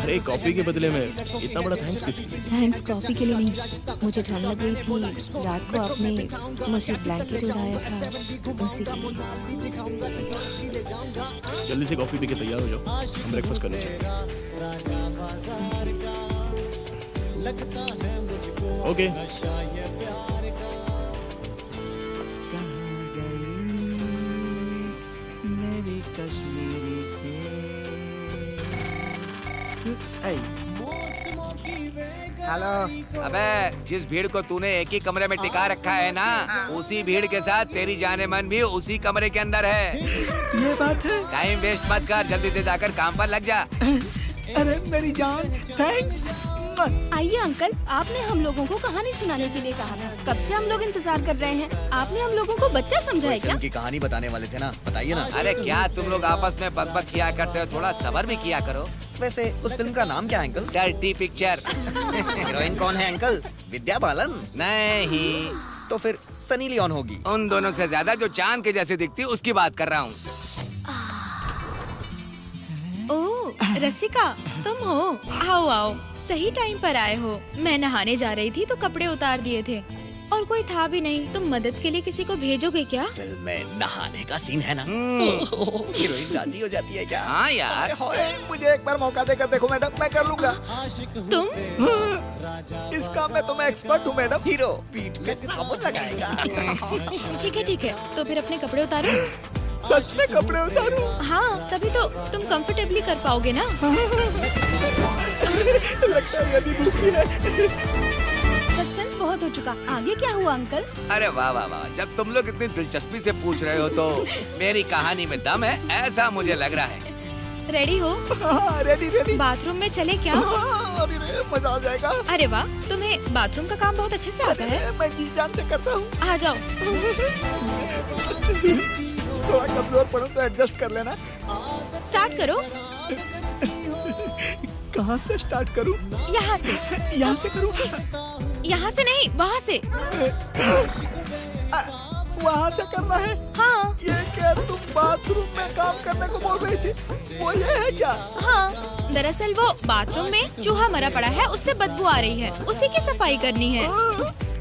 अरे कॉफी के बदले में इतना बड़ा थैंक्स किस लिए? थैंक्स कॉफी के लिए नहीं, मुझे ठंड लग गई थी, रात को आपने मुझे ब्लैंकेट उड़ाया था, उसी के लिए। जल्दी से कॉफी पी के तैयार हो जाओ, हम ब्रेकफास्ट करने चलेंगे। ओके। हेलो। अबे जिस भीड़ को तूने एक ही कमरे में टिका रखा है ना, उसी भीड़ के साथ तेरी जाने मन भी उसी कमरे के अंदर है। ये बात है। टाइम वेस्ट मत कर, जल्दी से जाकर काम पर लग जा। अरे मेरी जान, थैंक्स। आइए अंकल, आपने हम लोगों को कहानी सुनाने के लिए कहा था। कब से हम लोग इंतजार कर रहे हैं। आपने हम लोगों को बच्चा समझा है क्या? फिल्म की कहानी बताने वाले थे ना, बताइए ना। अरे क्या तुम लोग आपस में बकबक किया करते हो, थोड़ा सब्र भी किया करो। वैसे उस फिल्म का नाम क्या है अंकल? Dirty picture. हीरोइन कौन है अंकल? विद्या बालन? नहीं, तो फिर सनी लियोन होगी। उन दोनों से ज्यादा जो चांद के जैसे दिखती उसकी बात कर रहा हूँ। ओह रसिका, तुम हो? आओ आओ, सही टाइम पर आए हो। मैं नहाने जा रही थी तो कपड़े उतार दिए थे और कोई था भी नहीं। तुम मदद के लिए किसी को भेजोगे क्या? फिल्म में नहाने का सीन है ना, हीरोइन राजी हो जाती है क्या? हाँ यार, मुझे एक बार मौका देकर देखो मैडम, मैं कर लूंगा। तुम? इस काम में तो मैं एक्सपर्ट हूँ मैडम। हीरो पीठ पे साबुन लगाएगा। ठीक है, तो फिर अपने कपड़े उतारो। सच में कपड़े उतारूं? हाँ, तभी तो तुम कंफर्टेबली कर पाओगे ना। लगता है यदि दूसरी है। सस्पेंस बहुत हो चुका, आगे क्या हुआ अंकल? अरे वाह वाह वाह, जब तुम लोग इतनी दिलचस्पी से पूछ रहे हो तो मेरी कहानी में दम है, ऐसा मुझे लग रहा है। रेडी हो? हाँ, रेडी। बाथरूम में चले क्या? अरे मजा आ जाएगा। अरे वाह, तुम्हें बाथरूम का काम बहुत अच्छे से आता है। मैं जी जान से करता हूँ। आ जाओ। थोड़ा कमजोर पड़ूं तो एडजस्ट कर लेना। स्टार्ट करो। कहाँ से स्टार्ट करूं? यहाँ से। यहाँ से करूं? यहाँ से नहीं, वहाँ से। वहाँ से करना है? हाँ। ये क्या तुम बाथरूम में काम करने को बोल रही थी? वो ये है क्या? हाँ, दरअसल वो बाथरूम में चूहा मरा पड़ा है, उससे बदबू आ रही है, उसी की सफाई करनी है।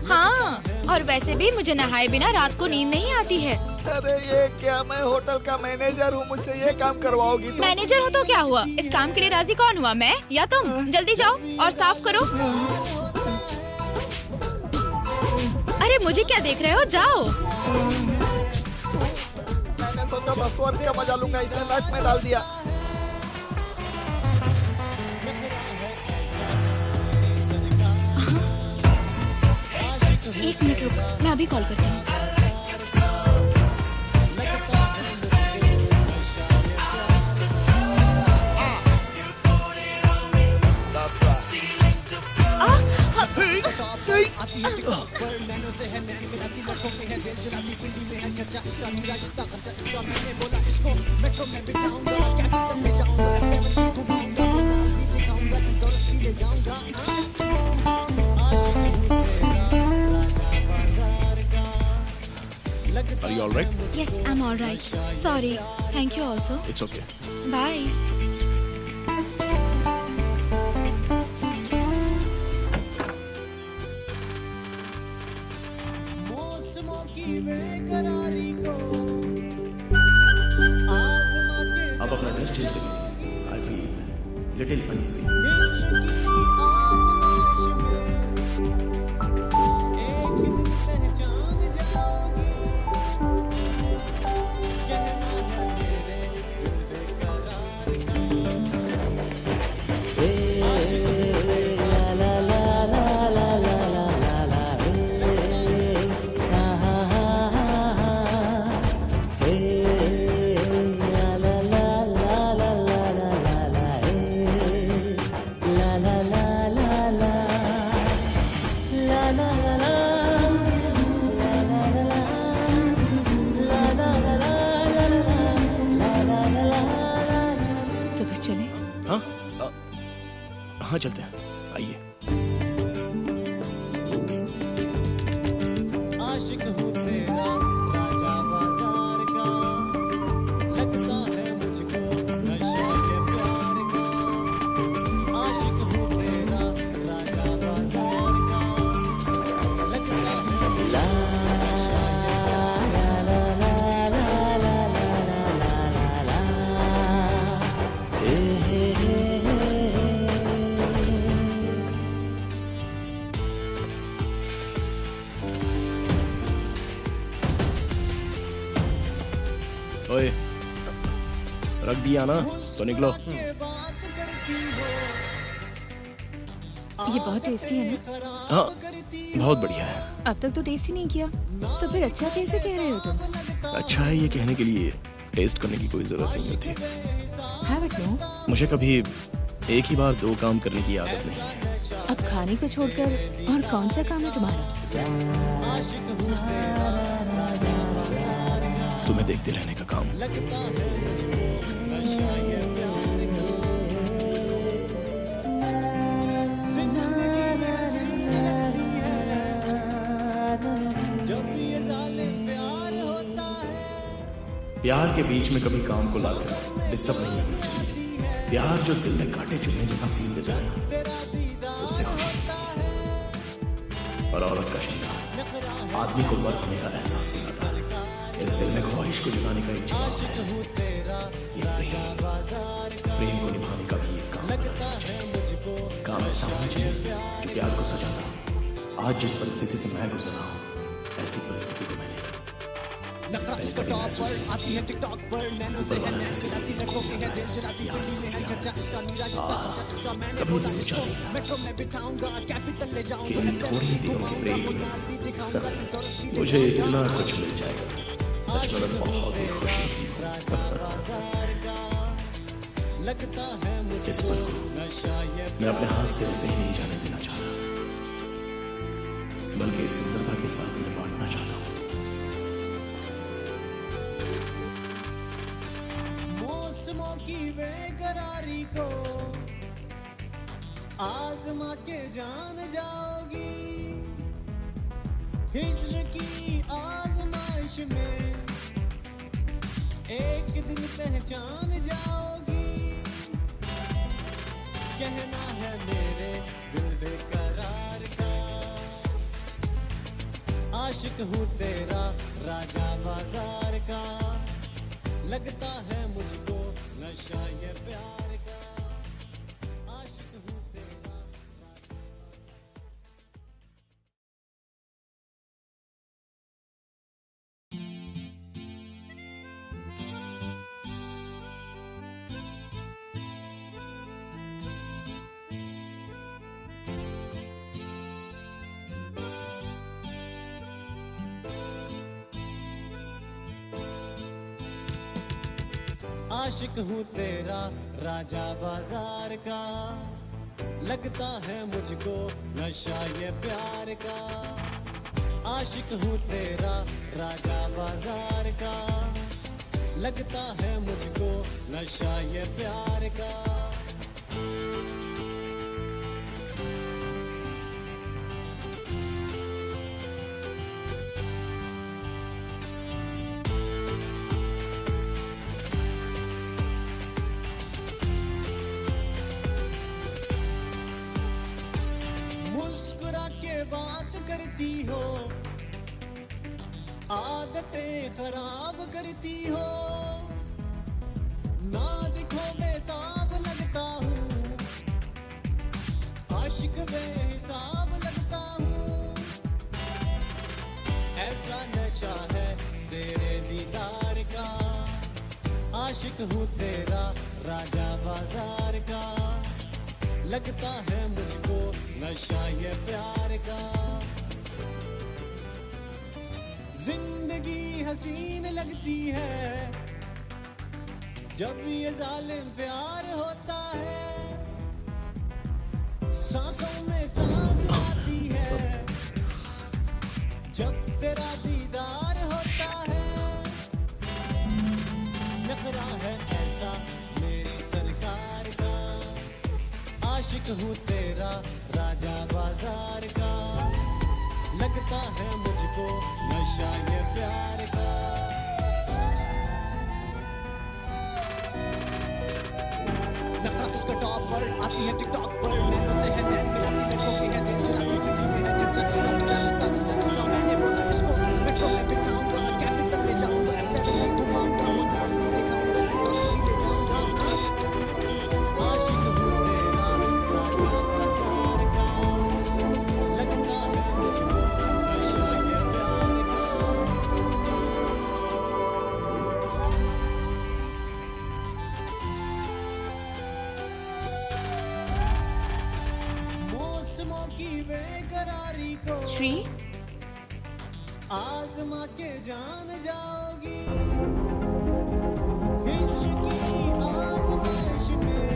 हाँ, और वैसे भी मुझे नहाए बिना रात को नींद नहीं आती है। अरे ये क्या, मैं होटल का मैनेजर हूँ, मुझसे ये काम करवाओगी तुम? मैनेजर हो तो क्या हुआ? इस काम के लिए राजी कौन हुआ, मैं या तुम? जल्दी जाओ और साफ करो। अरे मुझे क्या देख रहे हो, जाओ। मैंने सोचा था स्वर्ग का मजा लूंगा, इसने नर्क में डाल दिया। एक मिनट रुक, मैं अभी कॉल करती हूँ। Are you all right? Yes, I'm all right. Sorry. Thank you also. It's okay. Bye. आप अपना ड्रेस चेंज करिए। I feel little uneasy. हाँ चलते हैं, आइए। आशिक हूँ तेरा राजा बाजार का, लगता है मुझको नशा के प्यार का। आशिक हूँ तेरा राजा बाजार का, लगता है ला ओए, रख दिया ना तो निकलो। ये बहुत टेस्टी है ना? हाँ, बहुत बढ़िया है। अब तक तो टेस्ट ही नहीं किया, तो फिर अच्छा कैसे कह रहे हो तुम? अच्छा है ये कहने के लिए टेस्ट करने की कोई जरूरत नहीं होती। Have it, no? मुझे कभी एक ही बार दो काम करने की आदत नहीं है। अब खाने को छोड़कर और कौन सा काम है तुम्हारा? तुम्हें देखते रहने का काम। प्यार के बीच में कभी काम को लाकर डिस्टर्ब नहीं होना चाहिए। प्यार जो दिल में कांटे चुभने जैसा फील देता है ना, उससे खुशी मिलती है। और औरत का श्रृंगार आदमी को बर्फ होने का एहसास दिलाता है। इस दिल में ख्वाहिश को जगाने का एक जवाब है। ये प्रेम को निभाने का भी एक काम है। काम ऐसा होना चाहिए कि प्यार को सजाता हो। आज जिस परिस्थिति से मैं गुजर रहा हूँ, ऐसी परिस्थिति को मैंने नखरा इसका टॉप पर आती है टिकटॉक पर, नैनो से है नैन मिलाती लड़कों के है दिल जलाती पीढ़ी में है चर्चा इसका नीरा जितना खर्चा इसका मैंने बोला इसको मेट्रो में बिठाऊंगा कैपिटल ले जाऊंगा घुमाऊंगा मुनाल भी दिखाऊंगा संतोष भी मुझे इतना कुछ मिल जाएगा। सच में मैं बहुत ही खुश हूँ। लगता है मुझको नशा ये मैं अपने हाथ से ऐसे ही नहीं जाने देना चाहता, बल्कि इस सुंदरता के साथ इन्हें बांटना चाहता हूँ। मौसमों की बेकरारी को आजमा के जान जाओगी, हिज्र की आजमाइश में एक दिन पहचान जाओगी। कहना है मेरे दिल बेकरार का, आशिक हूँ तेरा राजा बाजार का, लगता है मुझको नशा ये प्यार का, आशिक हूँ तेरा आशिक हूँ तेरा राजा बाजार का, लगता है मुझको नशा ये प्यार का, आशिक हूँ तेरा राजा बाजार का, लगता है मुझको नशा ये प्यार का। मुस्कुरा के बात करती हो, आदतें खराब करती हो, ना दिखो बेताब लगता हूँ, आशिक बेहिसाब लगता हूँ, ऐसा नशा है तेरे दीदार का, आशिक हूँ तेरा राजा बाजार का, लगता है मुझको नशा ये प्यार का। जिंदगी हसीन लगती है जब ये जालिम प्यार होता है, सांसों में सांस आती है जब तेरा दीदार होता है, नखरा है ऐसा मेरी सरकार का, आशिक हूँ तेरा राजा बाजार का, लगता है मुझको नशा ये प्यार का। नखरा इसका टॉप पर आती है टिकटॉक पर, नैनो से है नैन मिलाती लड़कों की है दिल जलाती पीढ़ी में है चर्चा इसका मेरा जितना खर्चा इसका मैंने बोला इसको मेट्रो में बिठाऊंगा कैपिटल ले जाऊंगा एक्सेल में घुमाऊंगा मुनाल भी दिखाऊंगा संतोष भी ले जाऊंगा। आशिक हूँ तेरा राजा बाजार का, लगता है मुझको नशा ये प्यार का। मौसमों की बेकरारी को श्री, आजमा के जान जाओगी, हिज्र की आजमाइश में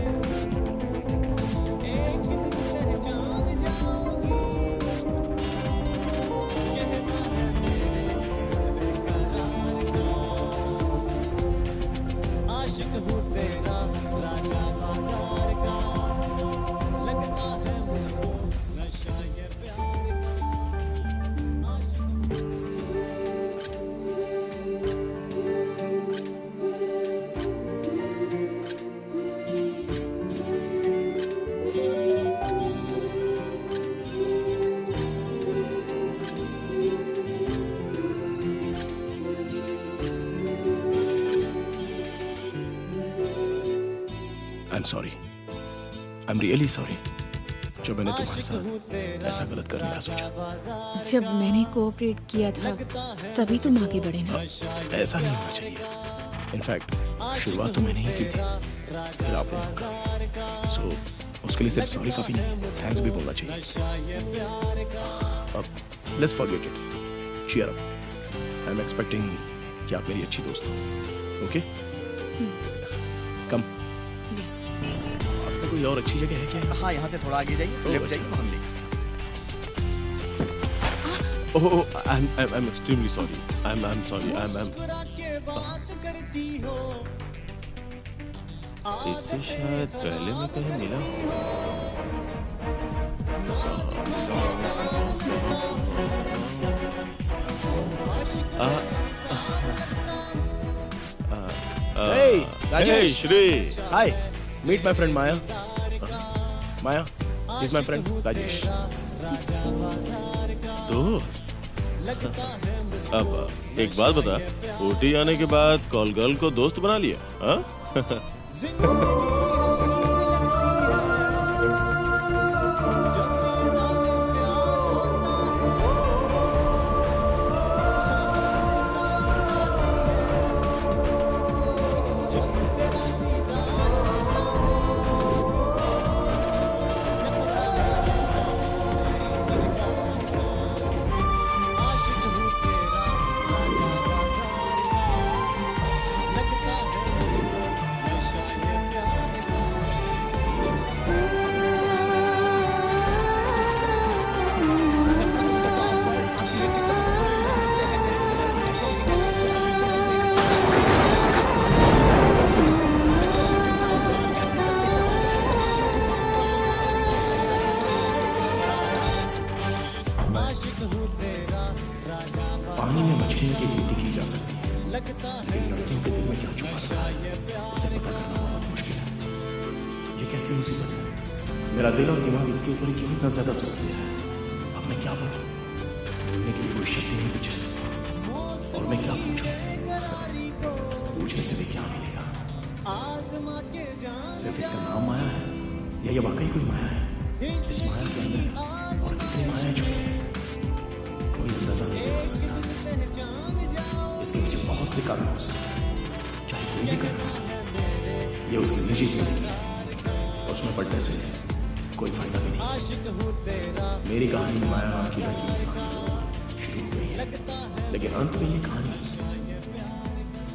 I'm sorry. I'm really sorry. जो मैंने तुम्हारे साथ ऐसा गलत करने का सोचा। जब मैंने कोऑपरेट किया था तभी तुम आगे बढ़े ना। ऐसा नहीं होना चाहिए। इनफैक्ट शुरुआत तो मैंने ही की थी, फिर आपने रोका। सो उसके लिए सिर्फ सॉरी काफी नहीं, थैंक्स भी बोलना चाहिए। अब let's forget it, cheer up. I am expecting कि आप मेरी अच्छी दोस्त हो। ओके, कम। पास में कोई और अच्छी जगह है क्या? हाँ, यहाँ से थोड़ा आगे जाइए, लेफ्ट जाइए, वहाँ मिलेगी। Oh, I'm extremely sorry. I'm sorry. इससे शायद पहले मैं कहीं मिला Hey, Rajesh. Hey, Shri. Hi, meet my friend Maya. Maya, he's my friend Rajesh. दोस्त? अब एक बात बता, ओटी आने के बाद कॉल गर्ल को दोस्त बना लिया? हाँ? पानी में मछलियों की गिनती की जा सकती है, लेकिन लड़कियों के दिल में क्या छुपा रखा है उसे पता करना बहुत मुश्किल है। ये कैसी मुसीबत है? मेरा दिल और दिमाग इसके ऊपर क्यों इतना ज्यादा जोर दिया है? अब मैं क्या बोलूं? बोलने के लिए कोई शब्द नहीं बचा। और मैं क्या पूछूं? पूछने से भी क्या मिलेगा? सिर्फ इसका नाम माया है या ये वाकई कोई माया है? इस माया के अंदर और कितनी माया छुपी है, कोई अंदाजा नहीं लगा सकता। इसके पीछे बहुत से कारण हो सकते हैं, चाहे कोई भी कारण। ये उसकी निजी जिंदगी है, उसमें पढ़ने से कोई फायदा भी नहीं। मेरी कहानी माया नाम की लड़की की कहानी शुरू हो गई है, लेकिन अंत में ये कहानी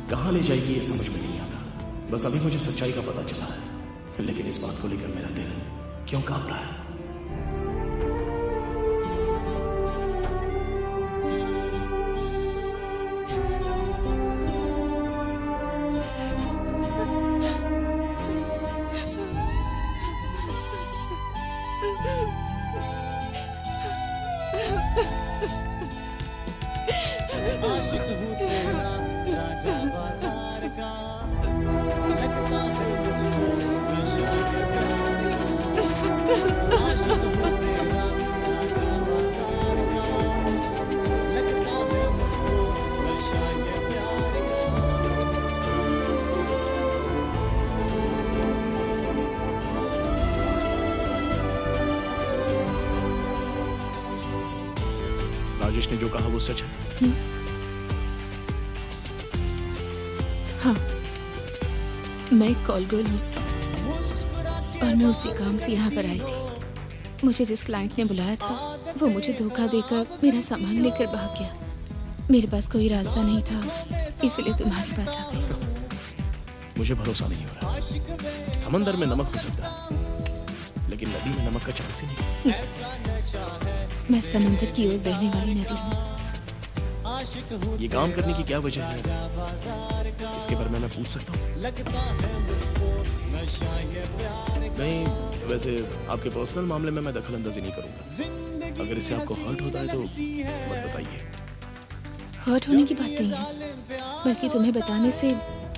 कहाँ ले जाएगी ये समझ में नहीं आता। बस अभी मुझे सच्चाई का पता चला है, लेकिन इस बात को लेकर मेरा दिल क्यों कांप रहा है? आशिक हूँ तेरा राजा बाजार का, लगता है मुझको नशा ये प्यार का। आशिक हूँ तेरा राजा बाजार का, लगता है मुझको नशा ये प्यार राजेश ने जो कहा वो सच है। हाँ, मैं एक कॉल गर्ल हूँ और मैं उसी काम से यहाँ पर आई थी। मुझे जिस क्लाइंट ने बुलाया था वो मुझे धोखा देकर मेरा सामान लेकर भाग गया। मेरे पास कोई रास्ता नहीं था, इसलिए तुम्हारे पास आ गई। मुझे भरोसा नहीं हो रहा। समंदर में नमक हो सकता है, लेकिन नदी में नमक का चांस ही नहीं। मैं समंदर की ओर बहने वाली नदी हूँ। ये काम करने की क्या वजह है, इसके बारे में मैं पूछ सकता हूँ? नहीं, वैसे आपके पर्सनल मामले में मैं दखल अंदाजी नहीं करूंगा। अगर इससे आपको हर्ट होता है तो मत बताइए। हर्ट होने की बात नहीं है, बल्कि तुम्हें बताने से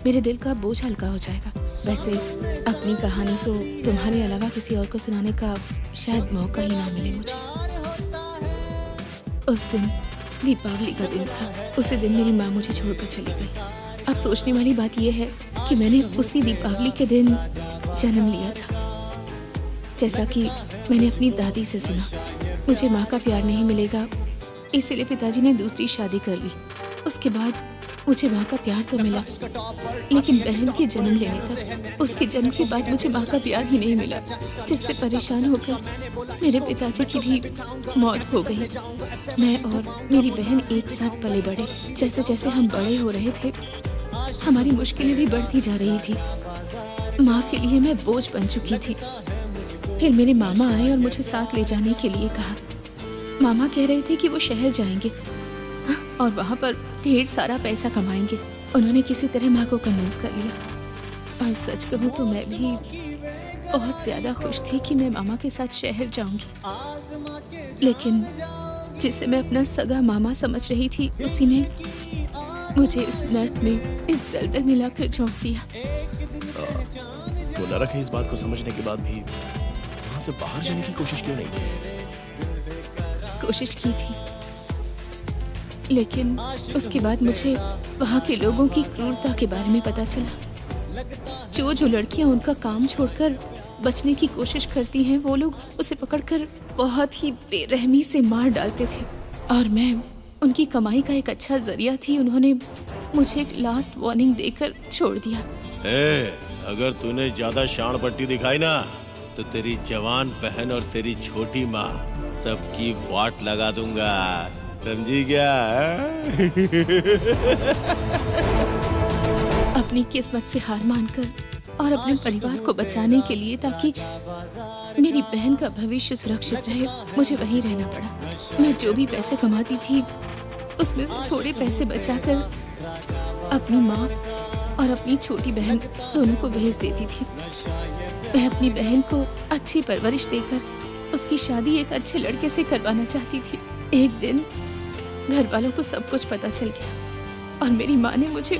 मेरे दिल का बोझ हल्का हो जाएगा। वैसे अपनी कहानी को तुम्हारे अलावा किसी और को सुनाने का शायद मौका ही ना मिले मुझे। उस दिन दीपावली का दिन था। उसी दिन मेरी माँ मुझे छोड़कर चली गई। अब सोचने वाली बात यह है कि मैंने उसी दीपावली के दिन जन्म लिया था। जैसा कि मैंने अपनी दादी से सुना, मुझे माँ का प्यार नहीं मिलेगा, इसीलिए पिताजी ने दूसरी शादी कर ली। उसके बाद मुझे माँ का प्यार तो मिला, लेकिन बहन के जन्म लेने तक, उसके जन्म के बाद मुझे माँ का प्यार ही नहीं मिला, जिससे परेशान होकर मेरे पिताजी की भी मौत हो गई। मैं और मेरी बहन एक साथ पले बढ़े। जैसे जैसे हम बड़े हो रहे थे, हमारी मुश्किलें भी बढ़ती जा रही थी। माँ के लिए मैं बोझ बन चुकी थी। फिर मेरे मामा आए और मुझे साथ ले जाने के लिए कहा। मामा कह रहे थे कि वो शहर जाएंगे और वहाँ पर ढेर सारा पैसा कमाएंगे। उन्होंने किसी तरह माँ को कन्विंस कर लिया। और सच कहूँ तो मैं भी बहुत ज्यादा खुश थी कि मैं मामा के साथ शहर जाऊंगी। लेकिन जिसे मैं अपना सगा मामा समझ रही थी, उसी ने मुझे इस नर्क में, इस दलदल में लाकर झोंक दिया। तो नरक है, इस बात को समझने के बाद भी वहाँ से बाहर जाने की कोशिश क्यों नहीं की? कोशिश की थी, लेकिन उसके बाद मुझे वहाँ के लोगों की क्रूरता के बारे में पता चला। जो लड़कियाँ उनका काम छोड़कर बचने की कोशिश करती हैं, वो लोग उसे पकड़कर बहुत ही बेरहमी से मार डालते थे। और मैं उनकी कमाई का एक अच्छा जरिया थी। उन्होंने मुझे एक लास्ट वार्निंग देकर छोड़ दिया। अगर तूने ज्यादा शान पट्टी दिखाई ना, तो तेरी जवान बहन और तेरी छोटी माँ सबकी वाट लगा दूंगा, समझी क्या? अपनी किस्मत से हार मानकर और अपने परिवार को बचाने के लिए, ताकि मेरी बहन का भविष्य सुरक्षित रहे, मुझे वहीं रहना पड़ा। मैं जो भी पैसे कमाती थी, उसमें से थोड़े पैसे बचाकर अपनी माँ और अपनी छोटी बहन दोनों को भेज देती थी। मैं अपनी बहन को अच्छी परवरिश देकर उसकी शादी एक अच्छे लड़के से करवाना चाहती थी। एक दिन घर वालों को सब कुछ पता चल गया और मेरी माँ ने मुझे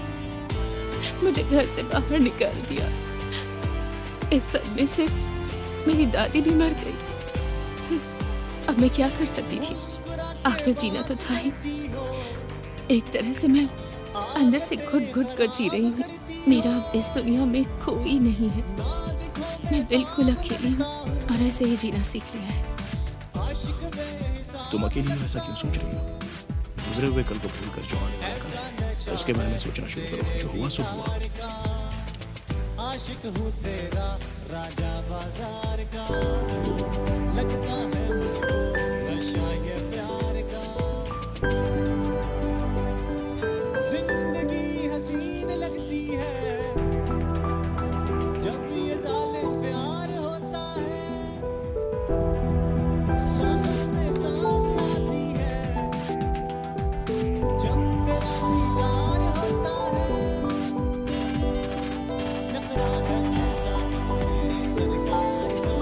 घर से बाहर निकाल दिया। इस सदमे से मेरी दादी भी मर गई। अब मैं क्या कर सकती थी? आखिर जीना तो था ही। एक तरह से मैं अंदर से घुट घुट कर जी रही हूँ। मेरा अब इस दुनिया में कोई नहीं है। मैं बिल्कुल अकेली हूँ और ऐसे ही जीना सीख लिया है। तुम अकेली हो, ऐसा क्यों सोच रही हो? गुजरे हुए कल को भूल कर जो आने वाला है, उसके बारे में सोचना शुरू करो। जो हुआ सो हुआ। आशिक हूँ तेरा राजा बाजार का, लगता है मुझको नशा ये प्यार का। जिंदगी हसीन लगती है जब ये जालिम प्यार होता है। सांसों में सांस आती है जब तेरा दीदार होता है। नखरा है ऐसा मेरी सरकार का,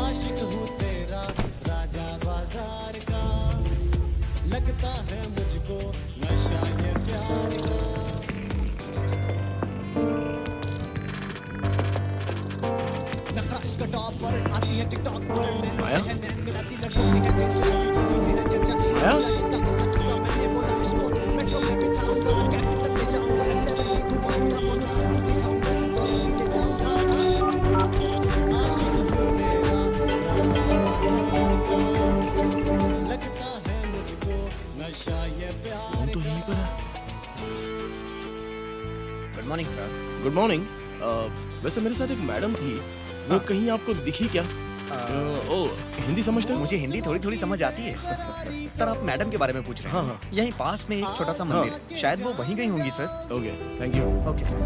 आशिक हूँ तेरा राजा बाजार का, लगता है मुझको नशा ये प्यार का। नखरा इसका टॉप पर आती है टिकटॉक पर, नैनो से है नैन मिलाती लड़कों की है दिल चुराती कुड़ी मेरा चर्चा इसका मिला इसका मैंने बोला इसको मेट्रो में बिठाऊंगा, कैपिटल ले जाऊंगा, एक्सेल में घुमाऊंगा, बोला वो दिखाऊंगा, सब दोस्त भी ले जाऊंगा। आशिक हूँ तेरा लगता है मुझको नशा ये प्यार। तो यहीं पर है। Good morning sir. Good morning. वैसे मेरे साथ एक मैडम थी, वो कहीं आपको दिखी क्या? ओ, हिंदी समझते हो? मुझे हिंदी थोड़ी थोड़ी समझ आती है। सर आप मैडम के बारे में पूछ रहे हैं? हाँ। यहीं पास में एक छोटा सा मंदिर है, शायद वो वहीं गई होंगी sir. Okay, thank you. Okay sir.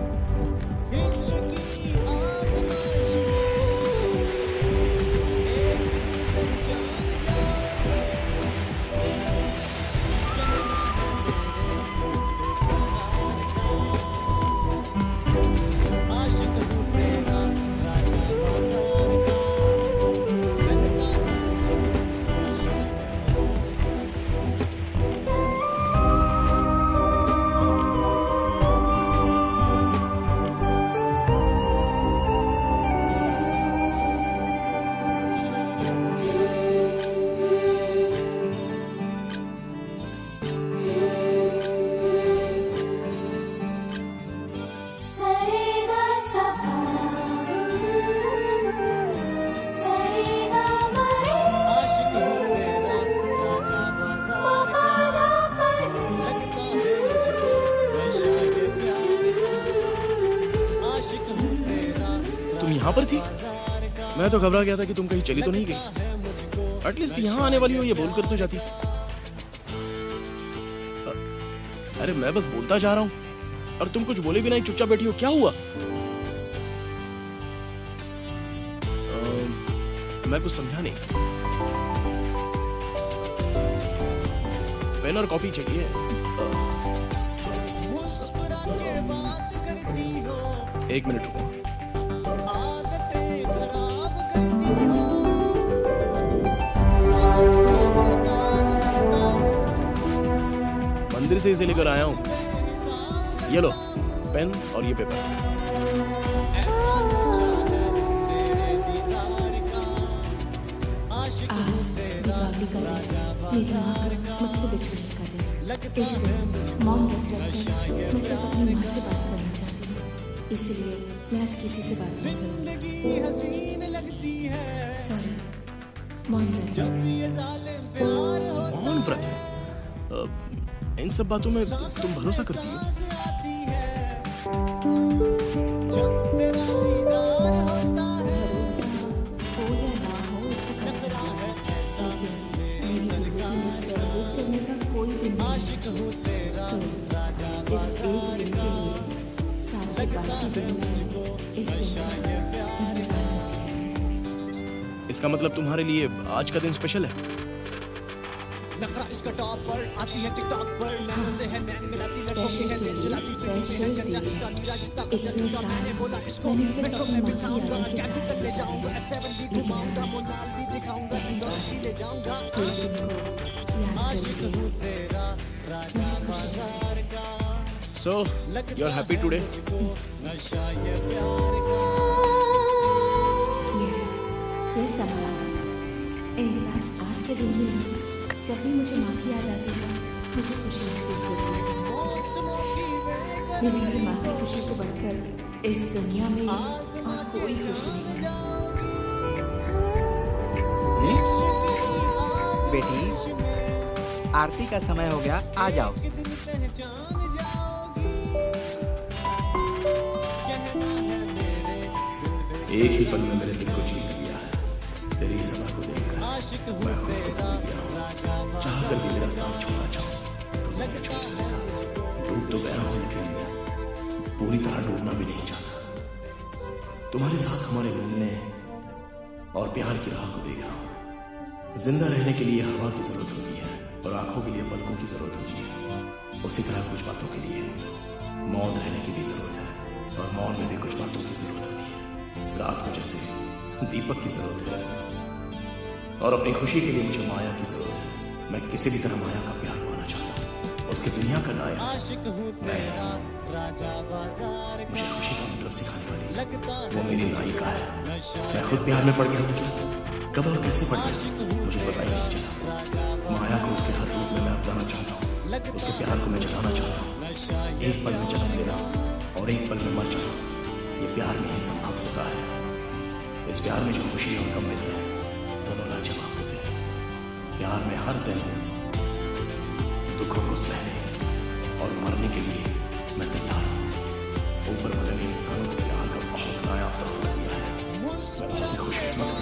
पर थी? मैं तो घबरा गया था कि तुम कहीं चली तो नहीं गई। एटलीस्ट यहाँ आने वाली हो ये बोलकर तो जाती। अरे मैं बस बोलता जा रहा हूँ और तुम कुछ बोले भी नहीं, चुपचाप बैठी हो। क्या हुआ? मैं कुछ समझा नहीं। पेन और कॉपी चाहिए? एक मिनट रुको। मंदिर से इसे लेकर आया हूं। ये लो पेन और ये पेपर। दीपावली का मेरी माँ मुझसे बिछड़ने का दिन। इस दिन मौन रख कर मैं सिर्फ अपनी माँ से बात करना चाहती हूँ, इसलिए मैं आज किसी से बात नहीं करूँगी। सॉरी, मौन व्रत। मौन व्रत है? इन सब बातों में तुम भरोसा करती हो? इसका मतलब तुम्हारे लिए आज का दिन स्पेशल है? नखरा इसका टॉप पर आती है टिकटॉक पर, नैनो से है नैन मिलाती लड़कों की है दिल जलाती फिल्मी में चर्चा इसका मीरा जितना खर्चा इसका मैंने बोला इसको मेट्रो में बिठाऊंगा, कैपिटल ले जाऊंगा, F7 भी घुमाऊंगा, मोनाल भी दिखाऊंगा, इंदौर भी ले जाऊंगा। आशिक हूँ तेरा राजा बाजार का। So, you're happy today? नशा ये प्यार का। Yes, आज के दिन ही जब भी मुझे माँ की याद आती है मुझे खुशी महसूस होती है। मेरी माँ की खुशी से बढ़कर इस दुनिया में और कोई खुशी नहीं है। बेटी, आरती का समय हो गया, आ जाओ। एक ही पल में मेरे दिल को जीत लिया है। तेरी सभा को देखकर मैं खुद को भूल गया हूँ। चाहकर भी मेरा साथ छोड़ना चाहूँ तो मैं छोड़ सकता। डूब तो गया हूँ लेकिन पूरी तरह डूबना भी नहीं चाहता। तुम्हारे साथ हमारे मिलने और प्यार की राह को देख रहा हूँ। जिंदा रहने के लिए हवा की जरूरत होती है और आंखों के लिए पलकों की जरूरत होती है। उसी तरह कुछ बातों के लिए मौन रहने की भी जरूरत है और मौन में भी कुछ बातों की जरूरत होती है। रात को जैसे दीपक की जरूरत है और अपनी खुशी के लिए मुझे माया की जरूरत है। मैं किसी भी तरह माया का प्यार पाना चाहता हूँ। उसकी दुनिया का नायक मुझे खुशी का मतलब सिखाने वाली वो मेरी नायिका है। मैं खुद प्यार में पड़ गया हूँ। कब और कैसे पड़ गया मुझे पता ही नहीं चला। माया को उसके हर रूप में मैं अपनाना चाहता हूँ। उसके प्यार को मैं जताना चाहता हूँ। एक पल में जन्म लेना और एक पल में मर जाना, ये प्यार में ही संभव होता है। इस प्यार में जो खुशी और गम मिलते हैं दोनों लाजवाब होते हैं। प्यार में हर दिन दुखों को सहने और मरने के लिए मैं तैयार हूँ। ऊपर वाले ने इंसानों को प्यार का बहुत नायाब तोहफा दिया है। मैं बहुत खुशकिस्मत हूँ।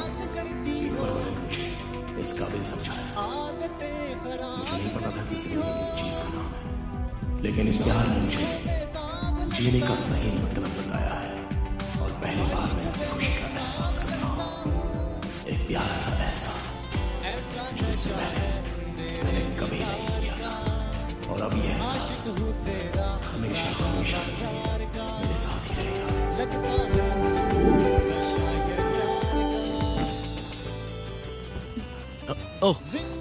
ऊपर वाले ने मुझे इस काबिल समझा है। मुझे नहीं पता था कि जिंदगी इस चीज का नाम है, लेकिन इस प्यार ने मुझे जीने का सही मतलब बताया है। और पहली बार मैं इस खुशी का एहसास कर रहा हूँ। एक प्यारा सा एहसास जो इससे पहले मैंने कभी नहीं किया था। और अब यह एहसास हमेशा हमेशा मेरे साथ ही रहेगा। ओह,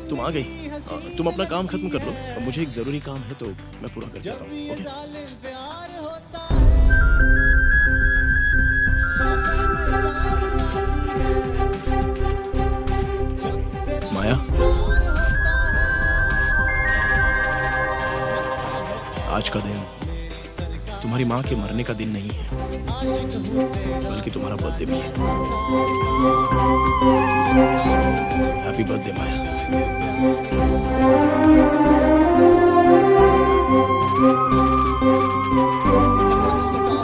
तुम आ गई। तुम अपना काम खत्म कर लो। मुझे एक जरूरी काम है तो मैं पूरा कर देता हूँ। ओके? माया, आज का दिन तुम्हारी माँ के मरने का दिन नहीं है, बल्कि तुम्हारा बर्थडे भी है। हैप्पी बर्थडे माया।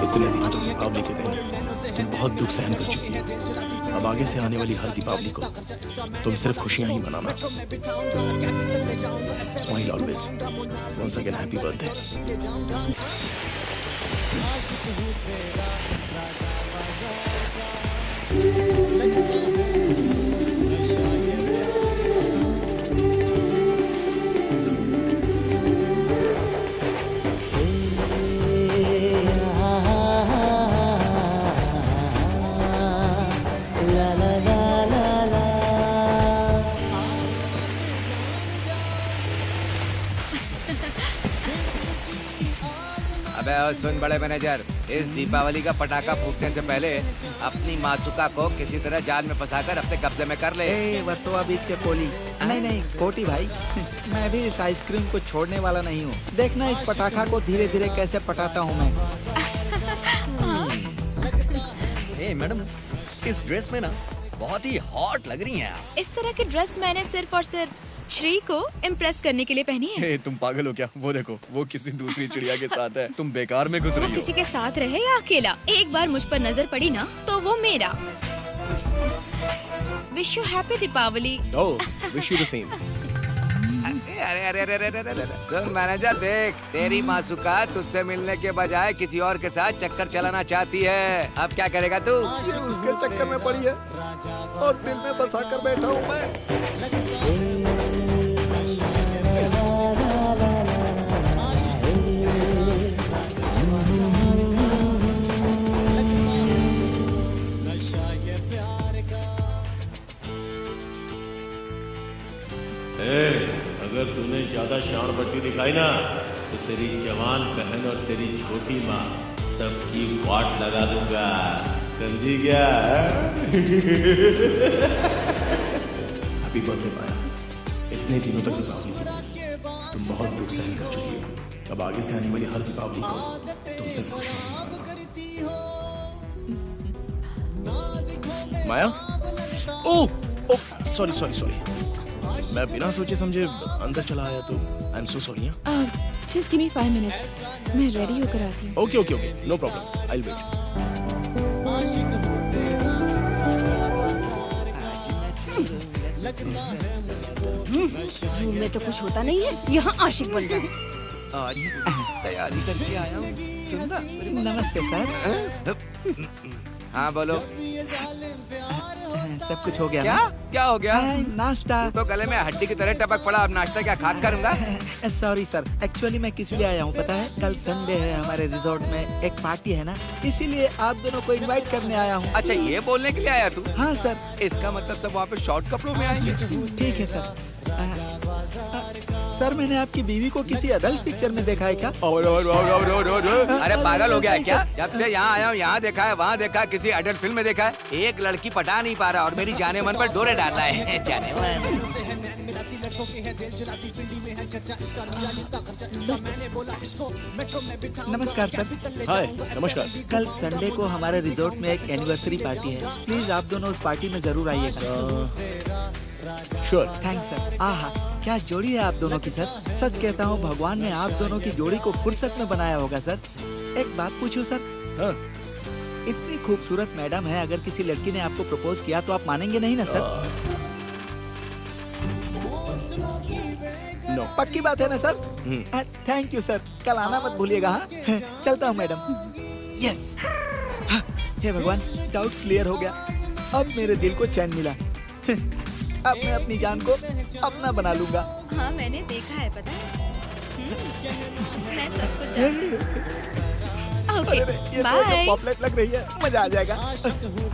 इतने दिनों तक मुकाबले के दिन तुम बहुत दुख सहन कर चुकी हो। अब आगे से आने वाली हर दीपावली को तुम सिर्फ खुशियां ही मनाना। Smile always. Once again happy birthday. अबे और सुन बड़े मैनेजर, इस दीपावली का पटाखा फूटने से पहले अपनी मासूका को किसी तरह जाल में फंसाकर अपने कब्जे में कर ले। वर्सोवा बीच के पोली। नहीं कोटी भाई, मैं भी इस आइसक्रीम को छोड़ने वाला नहीं हूँ। देखना इस पटाखा को धीरे धीरे कैसे पटाता हूँ मैं। मैडम, इस ड्रेस में ना बहुत ही हॉट लग रही हैं आप। इस तरह की ड्रेस मैंने सिर्फ और सिर्फ श्री को इम्प्रेस करने के लिए पहनी है। तुम पागल हो क्या? वो देखो, वो किसी दूसरी चिड़िया के साथ है। तुम बेकार में घुस वो रही हो। किसी के साथ रहे या अकेला, एक बार मुझ पर नजर पड़ी ना तो वो मेरा। Wish you happy Deepavali. Oh, wish you the same. अरे अरे अरे अरे अरे सुन मैनेजर, देख तेरी मासूका तुझसे मिलने के बजाय किसी और के साथ चक्कर चलाना चाहती है। अब क्या करेगा तू? ये उसके चक्कर में पड़ी है और दिल में बसा कर बैठा हूँ मैं। अगर तूने ज्यादा शान बट्टी दिखाई ना तो तेरी जवान बहन और तेरी छोटी माँ सबकी वाट लगा दूंगा। समझी क्या? हैप्पी बर्थडे माया। इतने दिनों तक दीपावली थी, तुम बहुत दुख सहन कर चुकी हो। अब आगे से आने वाली हर दीपावली को तुमसे खुशियां मनाना। Maya, oh sorry sorry sorry, मैं बिना सोचे समझे अंदर चला आया तो I am so sorry. Just give me 5 minutes, मैं रेडी होकर आती हूँ। Okay okay okay, no problem, I will wait. Room में तो कुछ होता नहीं है, यहाँ आशिक बन रहा है। आज तैयारी करके आया हूँ। सुनना। नमस्ते सर। हाँ बोलो। सब कुछ हो गया क्या? क्या हो गया? नाश्ता तो गले में हड्डी की तरह टपक पड़ा। अब नाश्ता क्या खाक करूंगा? सॉरी सर, एक्चुअली मैं किस लिए आया हूँ पता है? कल संडे है, हमारे रिजॉर्ट में एक पार्टी है ना, इसीलिए आप दोनों को इनवाइट करने आया हूँ। अच्छा, ये बोलने के लिए आया तू? हाँ सर। इसका मतलब सब वहाँ पे शॉर्ट कपड़ों में आएंगे? ठीक है सर। सर, मैंने आपकी बीवी को किसी अडल्ट पिक्चर में देखा है क्या? अरे पागल हो गया है क्या? जब से यहाँ आया हूँ यहाँ देखा है, वहाँ देखा, किसी अडल्ट फिल्म में देखा है। एक लड़की पटा नहीं पा रहा और मेरी जाने मन पर डोरे डालता है। जाने मन। नमस्कार सर। हाय, नमस्कार। कल संडे को हमारे रिजॉर्ट में एक एनिवर्सरी पार्टी है, प्लीज आप दोनों उस पार्टी में जरूर आइएगा। श्योर। Thanks sir. आहा, क्या जोड़ी है आप दोनों की सर। सच कहता हूँ, भगवान ने आप दोनों की जोड़ी को फुर्सत में बनाया होगा सर। एक बात पूछूं सर? हाँ। इतनी खूबसूरत मैडम है, अगर किसी लड़की ने आपको प्रपोज किया तो आप मानेंगे नहीं ना सर? नो। पक्की बात है ना सर? थैंक यू सर, कल आना मत भूलिएगा। हाँ, चलता हूँ मैडम। यस। हे भगवान, डाउट क्लियर हो गया। अब मेरे दिल को चैन मिला। अब मैं अपनी जान को अपना बना लूंगा। हाँ, मैंने देखा है, पता है। मैं सब कुछ जानती हूँ। Okay, bye. पॉपलेट लग रही है, मजा आ जाएगा।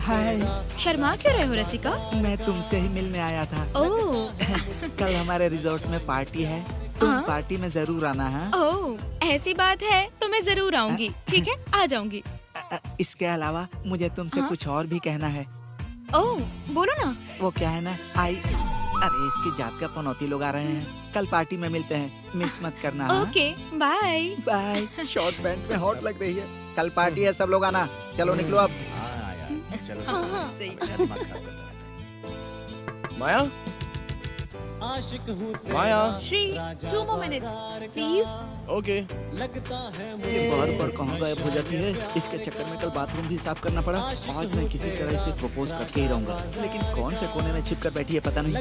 हाय। शर्मा क्यों रहे हो रसिका? मैं तुमसे ही मिलने आया था। ओह। कल हमारे रिजॉर्ट में पार्टी है, तुम हाँ? पार्टी में जरूर आना है। ओह, ऐसी बात है तो मैं जरूर आऊंगी। ठीक है, आ जाऊंगी। इसके अलावा मुझे तुमसे कुछ और भी कहना है। ओह, बोलो ना। वो क्या है ना, अरे इसकी जात का पनौती लोग आ रहे हैं। कल पार्टी में मिलते हैं, मिस मत करना। Okay, bye. Bye. Short pant में हॉट लग रही है। कल पार्टी है, सब लोग आना। चलो निकलो अब। हाँ, सही। Maya, Maya, Shri 2 more minutes please. Okay. ये बार बार कहाँ गायब हो जाती है। इसके चक्कर में कल बाथरूम भी साफ करना पड़ा। आज मैं किसी तरह इसे प्रपोज करके ही रहूंगा, लेकिन कौन से कोने में छिप कर बैठी है पता नहीं।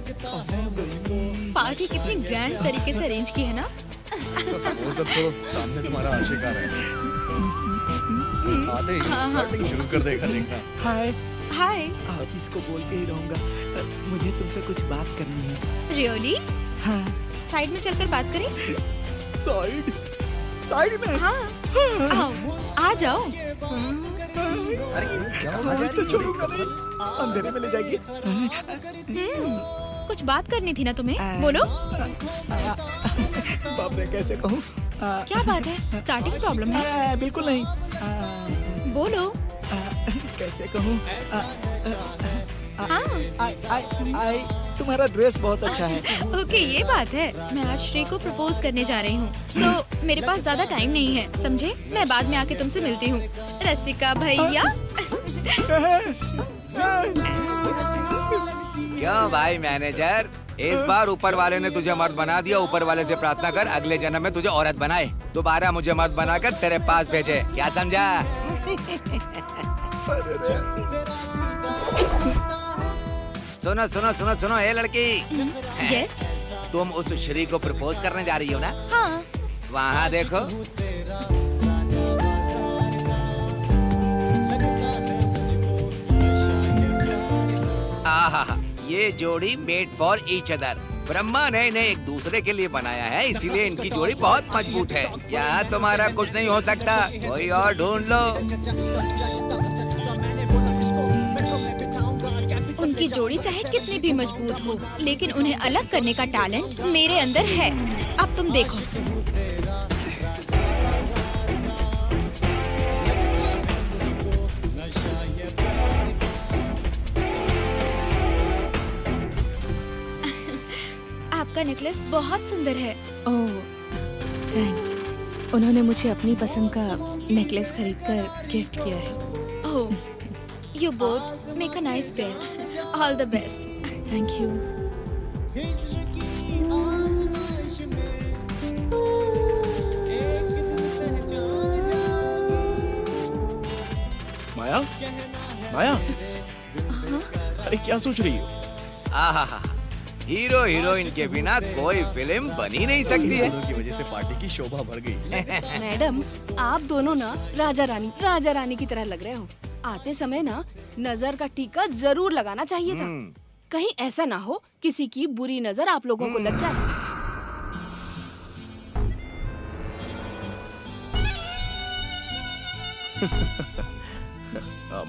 पार्टी कितनी ग्रैंड तरीके से अरेंज की है ना। वो सब छोड़ो, सामने तुम्हारा आशिक आ रहा है। आते ही flirting शुरू कर देगा देखना। हाय हाय। आज इसको बोल के ही रहूंगा। मुझे तुमसे कुछ बात करनी है। रियली? हाँ। साइड में चलकर बात करें? साइड में? हाँ। आओ, आ जाओ। आज तो छोड़ूंगा नहीं, अंधेरे में ले जाएगी। कुछ बात करनी थी ना तुम्हें, बोलो। बाप रे, कैसे कहूँ? क्या बात है? स्टार्टिंग प्रॉब्लम है? बिल्कुल नहीं। बोलो। कैसे कहूँ? हाँ। तुम्हारा ड्रेस बहुत अच्छा है। ओके, ये बात है। मैं आज श्री को प्रपोज करने जा रही हूँ, सो मेरे पास ज्यादा टाइम नहीं है, समझे? मैं बाद में आके तुमसे मिलती हूँ। रसिका भैया। क्यों भाई मैनेजर, इस बार ऊपर वाले ने तुझे मर्द बना दिया। ऊपर वाले से प्रार्थना कर अगले जन्म में तुझे औरत बनाए, दोबारा मुझे मर्द बनाकर तेरे पास भेजे। क्या समझा? सुनो सुनो सुनो सुनो, ए लड़की। यस। तुम उस श्री को प्रपोज करने जा रही हो ना? हाँ। वहाँ देखो। आहा, ये जोड़ी made for each other. Brahma ने इन्हें एक दूसरे के लिए बनाया है, इसीलिए इनकी जोड़ी बहुत मजबूत है। यहाँ तुम्हारा कुछ नहीं हो सकता, कोई और ढूंढ लो। उनकी जोड़ी चाहे कितनी भी मजबूत हो, लेकिन उन्हें अलग करने का टैलेंट मेरे अंदर है। अब तुम देखो। आपका नेकलेस बहुत सुंदर है। ओह, थैंक्स। उन्होंने मुझे अपनी पसंद का नेकलेस खरीदकर गिफ्ट किया है। ओह, you both make a nice pair. All the best. Thank you. माया, माया, अरे क्या सोच रही हो? आहा, हीरो हीरोइन के बिना कोई फिल्म बनी नहीं सकती है। की वजह से पार्टी की शोभा बढ़ गई। मैडम, आप दोनों ना राजा रानी की तरह लग रहे हो। आते समय ना नजर का टीका जरूर लगाना चाहिए था। कहीं ऐसा ना हो किसी की बुरी नजर आप लोगों को लग जाए।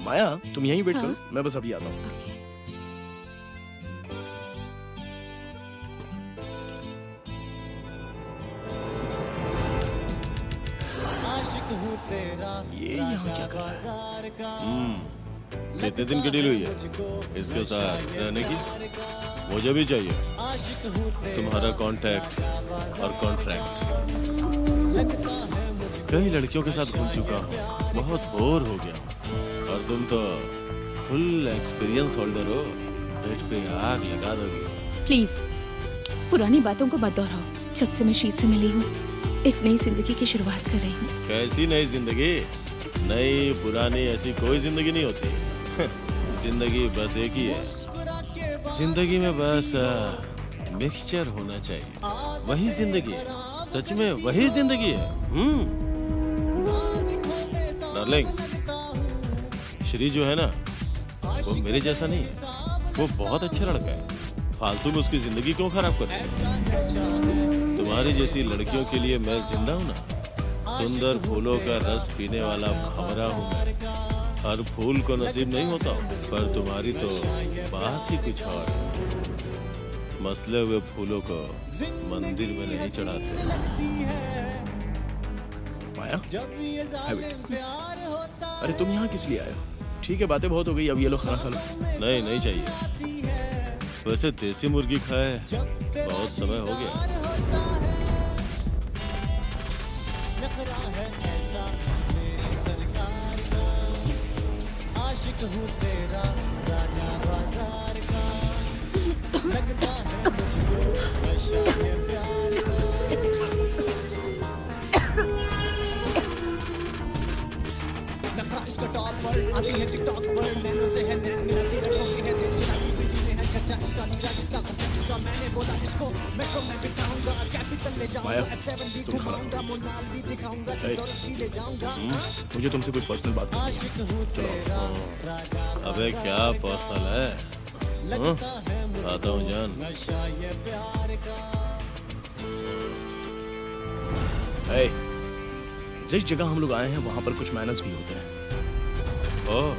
माया, तुम यहीं वेट करो, मैं बस अभी आता हूँ। ये यहाँ क्या कर रहा है? कितने दिन की डील हुई है इसके साथ रहने की? मुझे भी चाहिए तुम्हारा कांटेक्ट और कॉन्ट्रैक्ट। कई लड़कियों के साथ घूम चुका हूँ, बहुत बोर हो गया हूँ, और तुम तो फुल एक्सपीरियंस होल्डर हो, पेट पे आग लगा दोगी। प्लीज पुरानी बातों को मत दोहराओ। जब से मैं श्री से मिली हूँ, एक नई जिंदगी की शुरुआत कर रही हूँ। कैसी नई जिंदगी? नई पुरानी ऐसी कोई जिंदगी नहीं होती। जिंदगी बस एक ही है। जिंदगी में बस मिक्सचर होना चाहिए, वही जिंदगी है। सच में वही जिंदगी है। डार्लिंग, श्री जो है ना, वो मेरे जैसा नहीं है। वो बहुत अच्छा लड़का है। फालतू में उसकी जिंदगी क्यों खराब करते हैं? तुम्हारी जैसी लड़कियों के लिए मैं जिंदा हूँ ना। सुंदर फूलों का रस पीने वाला भंवरा हूँ मैं। हर फूल को नसीब नहीं होता, पर तुम्हारी तो बात ही कुछ और है। मसले हुए फूलों को मंदिर में नहीं चढ़ाते। माया, अरे तुम यहाँ किस लिए आए हो? ठीक है, बातें बहुत हो गई, अब ये लो खाना खा लो। नहीं, नहीं चाहिए। वैसे देसी मुर्गी खाए बहुत समय हो गया। आशिक हूँ तेरा, राजा बाजार का, लगता है मुझको मैंने बोला इसको मेट्रो में बिठाऊंगा कैपिटल ले माया, जाऊंगा F7 भी तुम खड़ा। घुमाऊंगा मोनाल भी दिखाऊंगा Hey. सिंदूर भी ले जाऊंगा मुझे तुमसे कुछ पर्सनल बात करनी है। चलो। अबे क्या पर्सनल है? हाँ? आता हूँ जान। Hey, जिस जगह हम लोग आए हैं वहाँ पर कुछ मैनर्स भी होते हैं। ओह,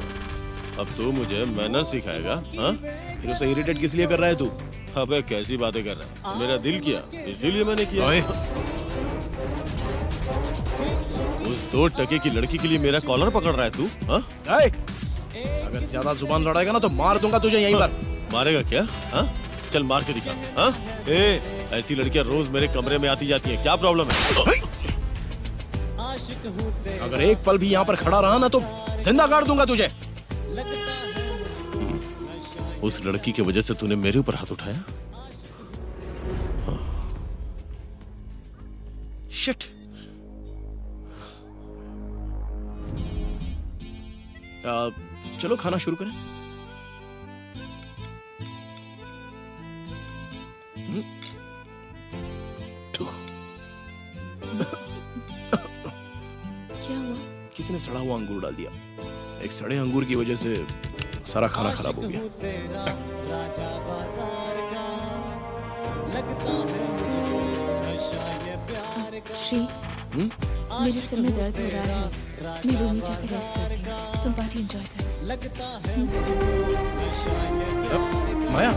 अब तू मुझे मैनर सिखाएगा? हाँ? फिर उसे इरिटेट किस लिए कर रहा है तू? अबे कैसी बातें कर रहा है? मेरा दिल किया, इसीलिए मैंने किया। ओए, उस 2 टके की लड़की के लिए मेरा कॉलर पकड़ रहा है तू? हाँ? hey! अगर ज्यादा जुबान लड़ाएगा ना तो मार दूंगा तुझे यहीं पर। मारेगा क्या? हाँ? चल मार के दिखा। हाँ? ऐसी लड़कियां रोज मेरे कमरे में आती जाती हैं, क्या प्रॉब्लम है? अगर एक पल भी यहाँ पर खड़ा रहा ना तो जिंदा गाड़ दूंगा तुझे। उस लड़की की वजह से तूने मेरे ऊपर हाथ उठाया? शिट। चलो खाना शुरू करें। क्या हुआ? किसी ने सड़ा हुआ अंगूर डाल दिया। एक सड़े अंगूर की वजह से सारा खाना खराब हो गया। श्री, मेरे सिर में दर्द हो रहा है, मैं रूम में जाकर रेस्ट करती हूँ, तुम पार्टी एंजॉय करो। माया,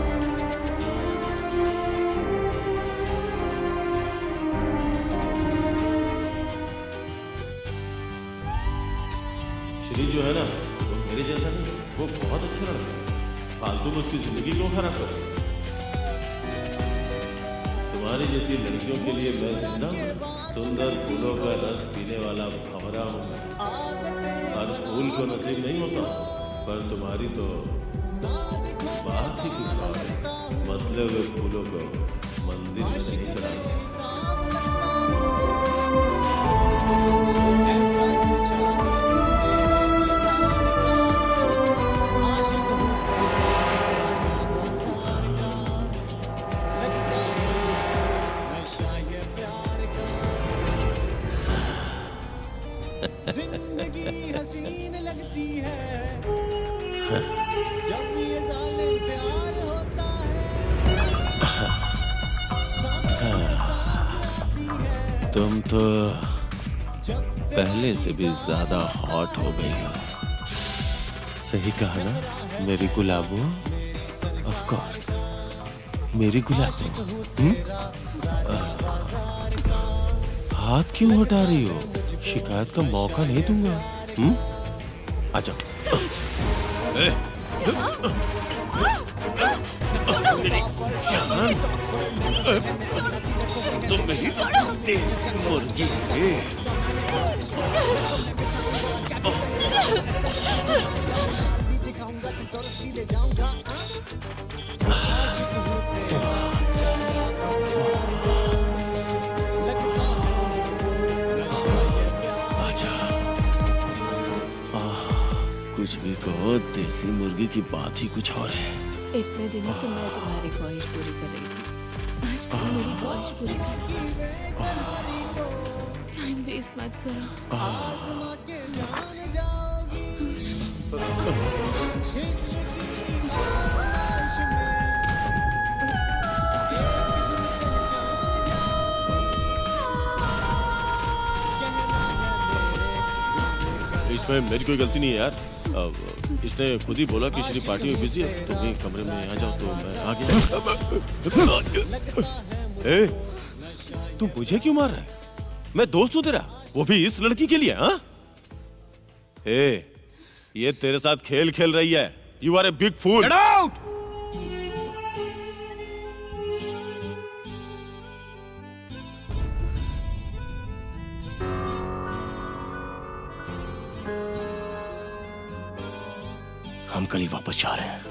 श्री जो है ना, वो मेरे जैसा नहीं, वो बहुत अच्छा लड़का है। फालतू में उसकी जिंदगी क्यों खराब करो? तुम्हारी जैसी लड़कियों के लिए मैं जिंदा हूं। सुंदर फूलों का रस पीने वाला भंवरा हूँ मैं। हर फूल को नसीब नहीं होता, पर तुम्हारी तो बात ही कुछ और है। मसले हुए फूलों को मंदिर में नहीं चढ़ाते। जिंदगी हसीन लगती है जब ये जालिम प्यार होता है सांस में सांस लगती है तुम तो पहले से भी ज्यादा हॉट हो गई हो। सही कहा ना मेरी गुलाबो? ऑफ कोर्स मेरी गुलाबो। हाथ क्यों हटा रही हो? शिकायत का मौका नहीं दूंगा। आजा। मेरी जान, तुम मेरी देसी मुर्गी है। कुछ भी कहो, देसी मुर्गी की बात ही कुछ और है। इतने दिनों से मैं तुम्हारी ख्वाहिश पूरी कर रही थी, आज तुम मेरी ख्वाहिश पूरी कर। टाइम वेस्ट मत करो। इसमें मेरी कोई गलती नहीं है यार। इसने खुद ही बोला कि श्री पार्टी में बिजी है, तुम ही कमरे में आ जाओ तो मैं आ गया। ए, तू मुझे क्यों मार रहा है? मैं दोस्त हूं तेरा, वो भी इस लड़की के लिए। हाँ? ए, ये तेरे साथ खेल खेल रही है। You are a big fool. Get out! हम कल ही वापस जा रहे हैं।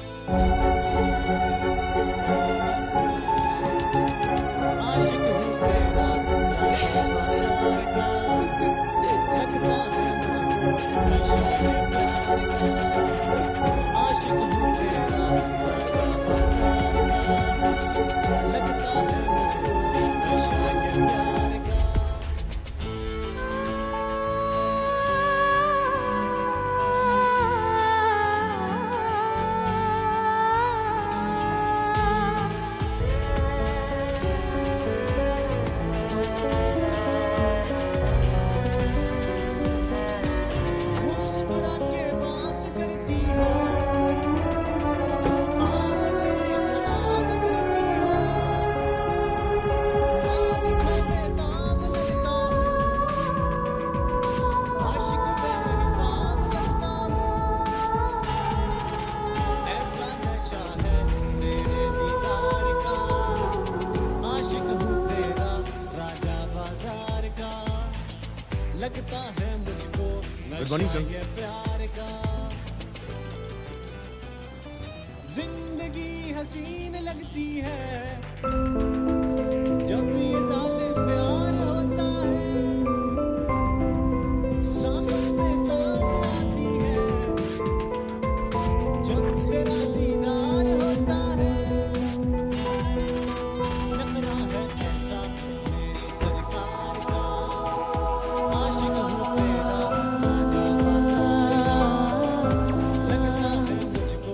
Good morning sir. जिंदगी हसीन लगती है जब ये ज़ालिम प्यार होता है, सांसों में सांस आती है जब तेरा दीदार होता है, नखरा है ऐसा मेरी सरकार का, आशिक हूँ तेरा राजा लगता है मुझको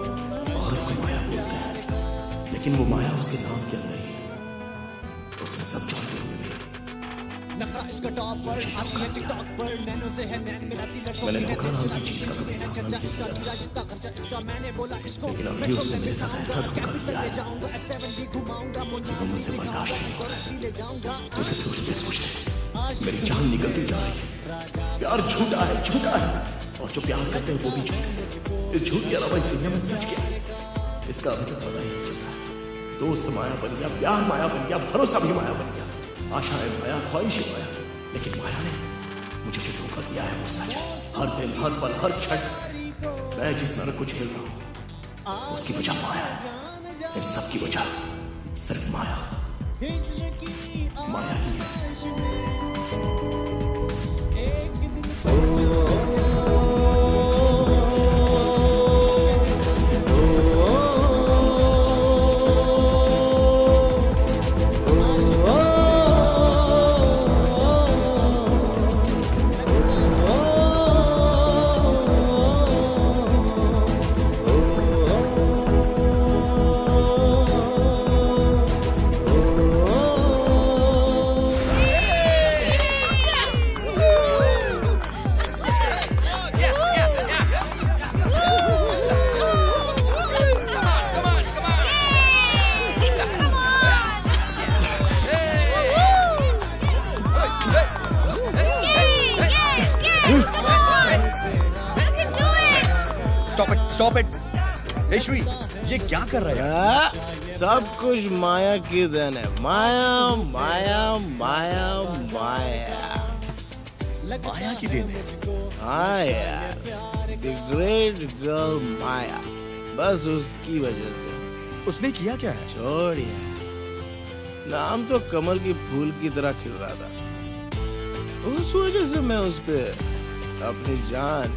लेकिन वो माया उसके नाम के अंदर ही है। उसने सब जानते हुए भी नखरा इसका टॉप पर आती है टिकटॉक पर, नैनो से है नैन मिलाती लड़कों मैंने की है धोखा दिल नाम की चुराती चीज का कभी है इस्तेमाल चर्चा नहीं इसका किया। गिरा जितना खर्चा इसका, मैंने बोला इसको लेकिन अभी मेट्रो उसने में मेरे साथ ऐसा धोखा कैपिटल किया ले है जाऊंगा, F7 भी घुमाऊंगा, मुन्ना वो मुझसे बर्दाश्त नहीं हो भी ले जाऊंगा। उसे सोचते सोचते मेरी जान निकलती जा रही है। प्यार झूठा है, झूठा है, और जो प्यार करते हैं वो भी झूठे हैं। इस झूठ के अलावा इस दुनिया में सच क्या है, इसका अभी तक पता ही नहीं चल रहा है। दोस्त माया बन गया, प्यार माया बन गया, भरोसा भी माया बन गया, आशाएं माया, ख्वाहिशें माया। लेकिन माया ने मुझे जो धोखा दिया है वो सच है। हर दिन, हर पल, हर क्षण मैं जिस नरक को झेल रहा हूँ उसकी वजह माया है। इन सब की वजह सिर्फ माया, माया ही है। Stop it. ए श्री, ये क्या कर रहा है? सब कुछ माया की देन है। माया माया माया माया माया की देन है। हाँ यार, द ग्रेट गर्ल माया, बस उसकी वजह से। उसने किया क्या है? छोड़ यार, नाम तो कमल की फूल की तरह खिल रहा था। उस वजह से मैं उस पे अपनी जान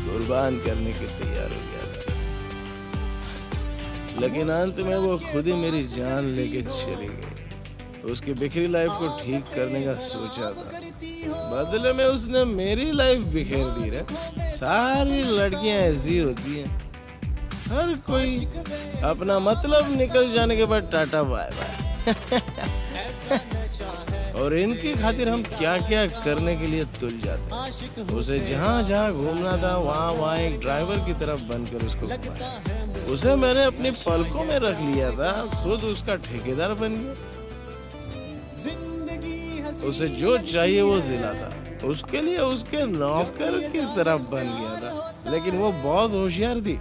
कुर्बान करने के तैयार हो गया था। लेकिन अंत में वो खुद ही मेरी जान लेके चली गई। उसकी बिखरी लाइफ को ठीक करने का सोचा था, बदले में उसने मेरी लाइफ बिखेर दी रे। सारी लड़कियां ऐसी होती हैं, हर कोई अपना मतलब निकल जाने के बाद टाटा बाय बाय। और इनकी खातिर हम क्या क्या करने के लिए तुल जाते। उसे जहाँ जहाँ घूमना था वहाँ वहाँ एक ड्राइवर की तरफ बनकर उसको घुमाया। उसे मैंने अपनी पलकों में रख लिया था, खुद उसका ठेकेदार बन गया। उसे जो चाहिए वो दिलाता, उसके लिए उसके नौकर की तरह बन गया था। लेकिन वो बहुत होशियार थी,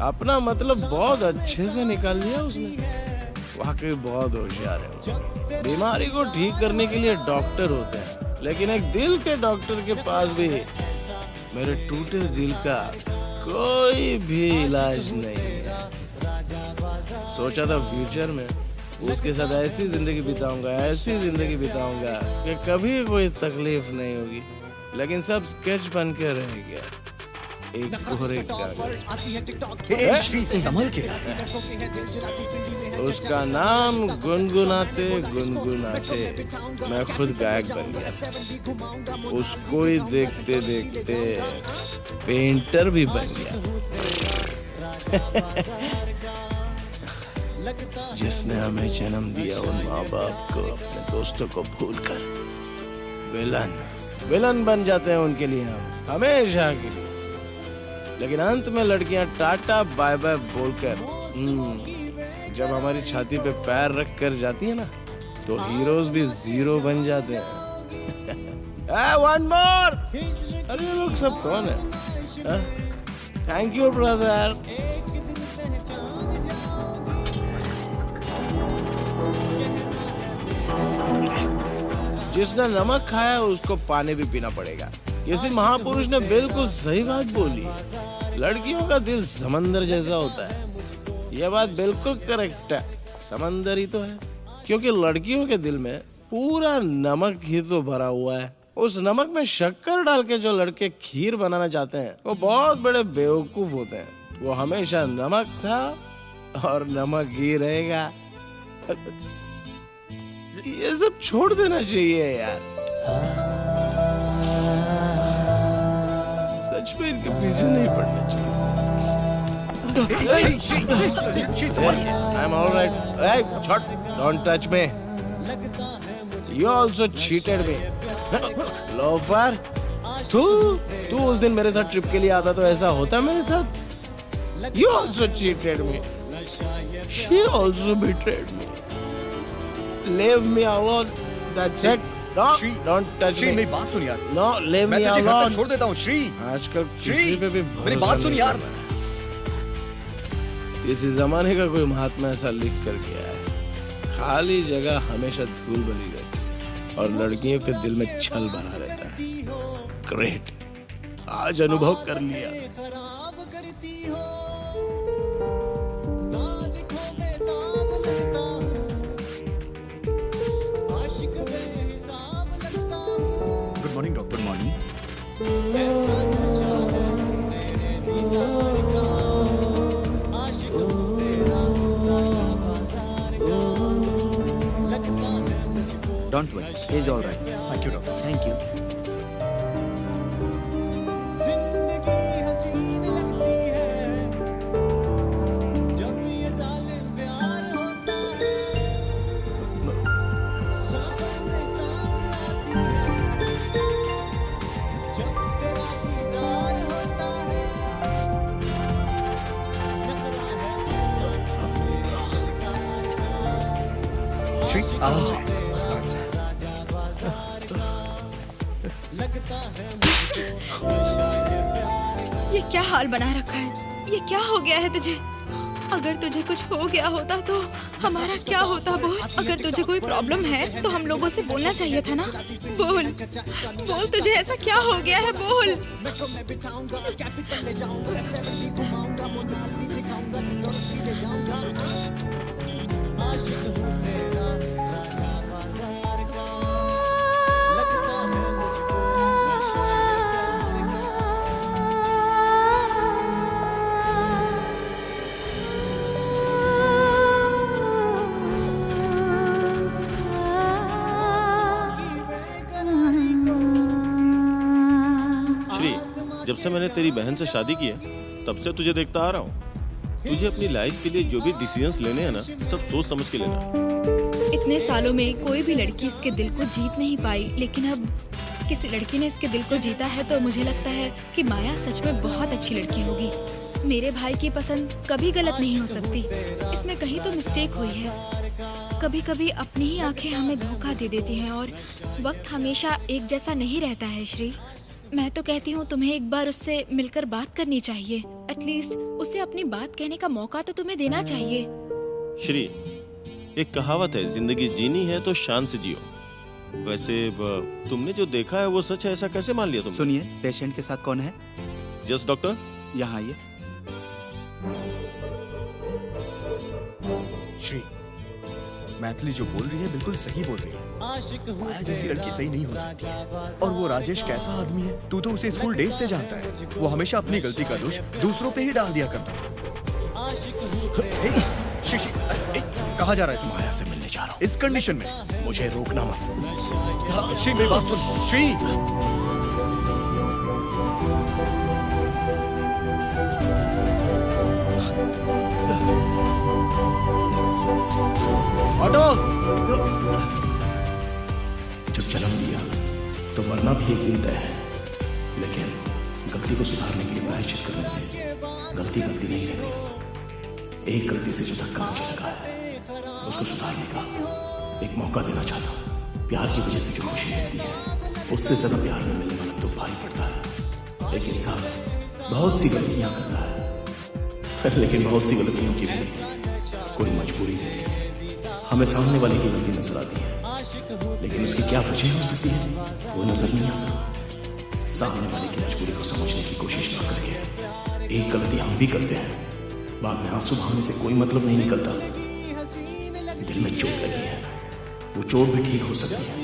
अपना मतलब बहुत अच्छे से निकाल लिया उसने। वाकई बहुत होशियार है। बीमारी को ठीक करने के लिए डॉक्टर होते हैं, लेकिन एक दिल के डॉक्टर के पास भी मेरे टूटे दिल का कोई भी इलाज नहीं है। सोचा था फ्यूचर में उसके साथ ऐसी जिंदगी बिताऊंगा, ऐसी जिंदगी बिताऊंगा कि कभी कोई तकलीफ नहीं होगी, लेकिन सब स्केच बन के रह गया, एक कोहरे का। संभल के। उसका नाम गुनगुनाते गुनगुनाते मैं खुद गायक बन गया। उसको ही देखते देखते पेंटर भी बन गया। जिसने हमें जन्म दिया उन माँ बाप को अपने दोस्तों को भूलकर विलन बन जाते हैं उनके लिए हम, हमेशा के लिए। लेकिन अंत में लड़कियां टाटा बाय बाय बोलकर जब हमारी छाती पे पैर रख कर जाती है ना, तो हीरोज भी जीरो बन जाते हैं। One more. अरे ये लोग सब कौन है? Thank you brother. जिसने नमक खाया उसको पानी भी पीना पड़ेगा। किसी महापुरुष ने बिल्कुल सही बात बोली है। लड़कियों का दिल समंदर जैसा होता है। यह बात बिल्कुल करेक्ट है, समंदर ही तो है, क्योंकि लड़कियों के दिल में पूरा नमक ही तो भरा हुआ है। उस नमक में शक्कर डाल के जो लड़के खीर बनाना चाहते हैं वो बहुत बड़े बेवकूफ होते हैं। वो हमेशा नमक था और नमक ही रहेगा। ये सब छोड़ देना चाहिए यार। सच में इनके पीछे नहीं पड़ना चाहिए। I'm all right. Hey, don't touch me. You also cheated me. Loafer. तू उस दिन मेरे साथ ट्रिप के लिए आता तो ऐसा होता मेरे साथ? You also cheated me. She also betrayed me. Leave me alone. That's it. Don't touch Shri, me. मेरी बात सुन यार। No, leave me मैं तुझे घर alone. तक छोड़ देता हूँ श्री। आजकल श्री, किसी पे भी मेरी बात सुन यार। इसी जमाने का कोई महात्मा ऐसा लिख कर गया है, खाली जगह हमेशा धूल भरी रहती है और लड़कियों के दिल में छल भरा रहता है। ग्रेट, आज अनुभव कर लिया। Good morning doctor. Good morning. Don't worry, he's all right. Thank you, doctor. Thank you. जिंदगी हसीन लगती है जब ये जालिम प्यार होता है, सांसों में सांस आती है जब तेरा दीदार होता है, नखरा है ऐसा मेरे सरकार का। श्री, आराम से। ये क्या हाल बना रखा है? ये क्या हो गया है तुझे? अगर तुझे कुछ हो गया होता तो हमारा क्या होता बोल? अगर तुझे कोई प्रॉब्लम है तो हम लोगों से बोलना चाहिए था ना। बोल बोल, तुझे ऐसा क्या हो गया है? बोल। मेट्रो में बिठाऊंगा, कैपिटल ले जाऊंगा, सेवन भी घुमाऊंगा, मोनाल भी दिखाऊंगा, सिंदूर भी ले जाऊंगा। आशिक हूँ तेरा राजा बाजार का, लगता है मुझको नशा ये प्यार का। श्री, जब से मैंने तेरी बहन से शादी की है तब से तुझे देखता आ रहा हूँ। तुझे अपनी लाइफ के लिए जो भी डिसीजंस लेने हैं ना, सब सोच समझ के लेना। इतने सालों में कोई भी लड़की इसके दिल को जीत नहीं पाई, लेकिन अब किसी लड़की ने इसके दिल को जीता है तो मुझे लगता है कि माया सच में बहुत अच्छी लड़की होगी। मेरे भाई की पसंद कभी गलत नहीं हो सकती, इसमें कहीं तो मिस्टेक हुई है। कभी कभी अपनी ही आंखें हमें धोखा दे देती हैं और वक्त हमेशा एक जैसा नहीं रहता है। श्री, मैं तो कहती हूँ तुम्हें एक बार उससे मिलकर बात करनी चाहिए। एटलीस्ट उसे अपनी बात कहने का मौका तो तुम्हें देना चाहिए। श्री, एक कहावत है, जिंदगी जीनी है तो शान से जियो। वैसे तुमने जो देखा है वो सच है, ऐसा कैसे मान लिया तुमने? सुनिए, पेशेंट के साथ कौन है? Yes doctor. यहाँ आइए। श्री, मैथिली जो बोल रही है बिल्कुल सही बोल रही है। माया जैसी लड़की सही नहीं हो सकती है। और वो राजेश कैसा आदमी है, तू तो उसे स्कूल डेज से जानता है। वो हमेशा अपनी गलती का दोष दूसरों पे ही डाल दिया करता है। श्री, कहाँ जा रहा है? माया से मिलने जा रहा हूँ। इस कंडीशन में मुझे रोकना मत। श्री, मेरी बात सुन। श्री, ऑटो। जब जन्म लिया तो मरना भी एक दिन तय है, लेकिन गलती को सुधारने के लिए प्रायश्चित करने से गलती नहीं रहती। एक गलती से जो धक्का मुझे लगा है उसको सुधारने का एक मौका देना चाहता हूँ। प्यार की वजह से जो खुशी मिलती है उससे ज्यादा प्यार में मिलने वाला दुख भारी पड़ता है। एक इंसान बहुत सी गलतियां करता है, लेकिन बहुत सी गलतियों की भी कोई मजबूरी रहती है। हमें सामने वाले की गलती नजर आती है, लेकिन उसकी क्या वजह हो सकती है वो नजर नहीं आता। सामने वाले की मजबूरी को समझने की कोशिश ना करिए। एक गलती हम भी करते हैं, बाद में आंसू बहाने से कोई मतलब नहीं निकलता। दिल में चोट लगी है, वो चोट भी ठीक हो सकती है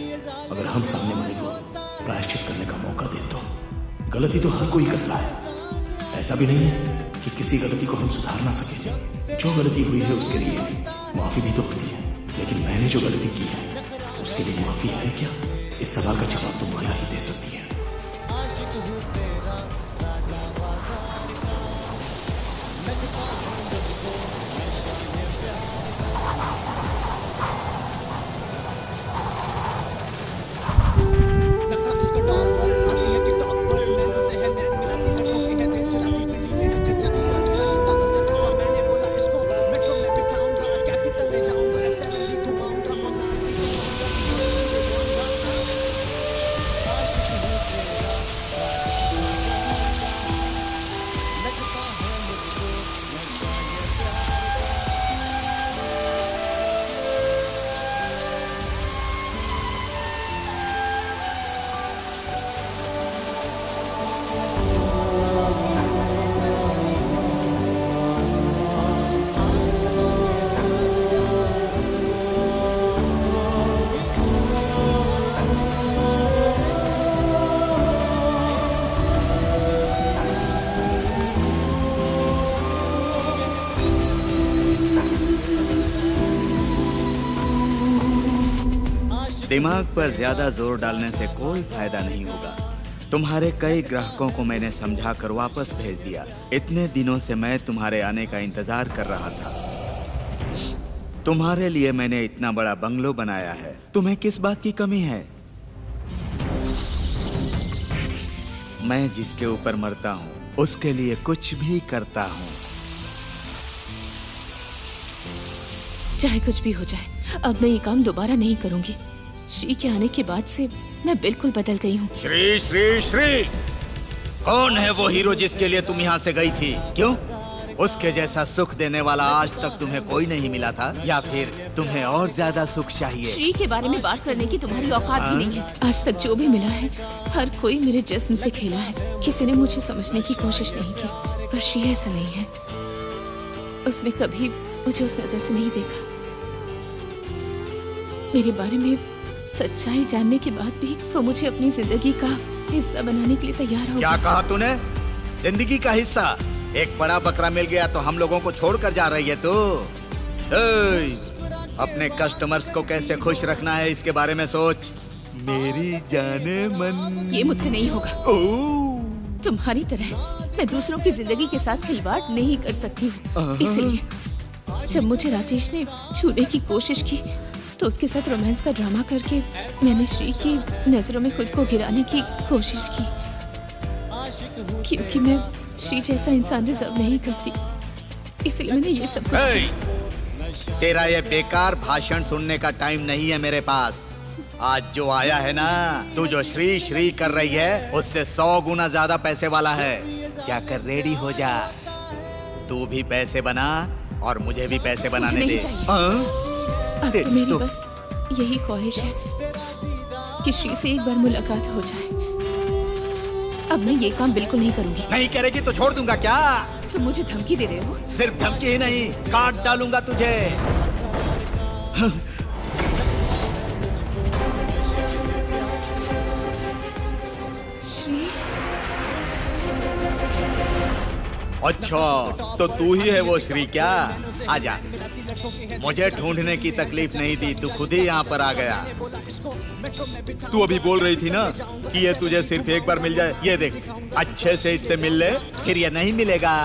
अगर हम सामने वाले को प्रायश्चित करने का मौका दें तो। गलती तो हर कोई करता है, ऐसा भी नहीं है कि किसी गलती को हम सुधार ना सके। जो गलती हुई है उसके लिए माफी भी तो होती है, लेकिन मैंने जो गलती की है उसके लिए माफी है क्या? इस सवाल का जवाब तुम माया ही दे सकती है। नखरा इसका टॉप पर आती है टिकटॉक पर, नैनो से है नैन मिलाती लड़कों की है दिल चुराती पिंडी में है चर्चा इसका मेरा जितना खर्चा इसका। मैंने बोला इसको मेट्रो में बिठाऊंगा, कैपिटल ले जाऊंगा, F7 भी घुमाऊंगा, दिमाग पर ज्यादा जोर डालने से कोई फायदा नहीं होगा। तुम्हारे कई ग्राहकों को मैंने समझा कर वापस भेज दिया। इतने दिनों से मैं तुम्हारे आने का इंतजार कर रहा था। तुम्हारे लिए मैंने इतना बड़ा बंगलो बनाया है, तुम्हें किस बात की कमी है? मैं जिसके ऊपर मरता हूँ उसके लिए कुछ भी करता हूँ। चाहे कुछ भी हो जाए, अब मैं ये काम दोबारा नहीं करूंगी। श्री के आने के बाद से मैं बिल्कुल बदल गई हूँ। श्री श्री श्री, कौन है वो हीरो जिसके लिए तुम यहाँ से गई थी? क्यों? उसके जैसा सुख देने वाला आज तक तुम्हें कोई नहीं मिला था, या फिर तुम्हें और ज्यादा सुख चाहिए? श्री के बारे में बात करने की तुम्हारी औकात भी नहीं है। आज तक जो भी मिला है हर कोई मेरे जिस्म से खेला है। किसी ने मुझे समझने की कोशिश नहीं की, पर श्री ऐसा नहीं है। उसने कभी मुझे उस नजर से नहीं देखा। मेरे बारे में सच्चाई जानने के बाद भी वो मुझे अपनी जिंदगी का हिस्सा बनाने के लिए तैयार हो। क्या कहा तूने? जिंदगी का हिस्सा? एक बड़ा बकरा मिल गया तो हम लोगों को छोड़कर जा रही है तू? अपने कस्टमर्स को कैसे खुश रखना है इसके बारे में सोच। मेरी जाने मन। ये मुझसे नहीं होगा। तुम्हारी तरह मैं दूसरों की जिंदगी के साथ खिलवाड़ नहीं कर सकती हूँ। इसलिए जब मुझे राजेश ने छूने की कोशिश की तो उसके साथ रोमांस का ड्रामा करके मैंने श्री की नजरों में खुद को गिराने की कोशिश की, क्योंकि मैं श्री जैसा इंसान डिजर्व नहीं करती। इसलिए मैंने ये सब कुछ किया। तेरा ये बेकार भाषण सुनने का टाइम नहीं है मेरे पास। आज जो आया है ना, तू जो श्री श्री कर रही है उससे 100 गुना ज्यादा पैसे वाला है। जाकर रेडी हो जा। तू भी पैसे बना और मुझे भी पैसे बनाने दे। अब तो मेरी बस यही ख्वाहिश है कि श्री से एक बार मुलाकात हो जाए। अब मैं ये काम बिल्कुल नहीं करूंगी। नहीं करेगी तो छोड़ दूंगा क्या? तुम मुझे धमकी दे रहे हो? सिर्फ धमकी ही नहीं, काट डालूंगा तुझे। अच्छा, तो तू ही है वो श्री क्या? आजा। मुझे ढूंढने की तकलीफ नहीं दी, तू खुद ही यहाँ पर आ गया। तू अभी बोल रही थी ना कि ये तुझे सिर्फ एक बार मिल जाए। ये देख, अच्छे से इससे मिल ले, फिर ये नहीं मिलेगा।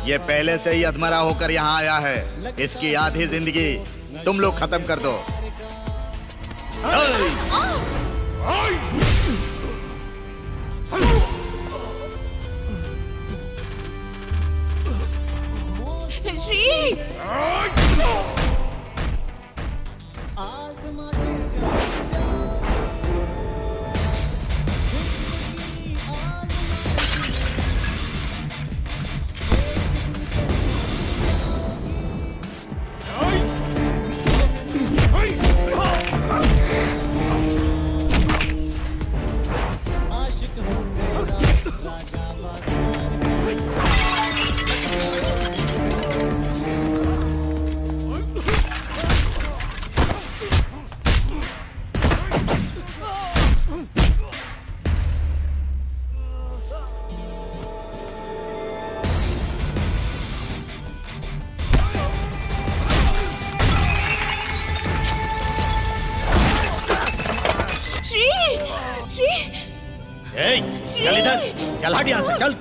ये पहले से ही अधमरा होकर यहाँ आया है। इसकी आधी जिंदगी तुम लोग खत्म कर दो। श्री! चल इधर, चल हट यहाँ से, चल।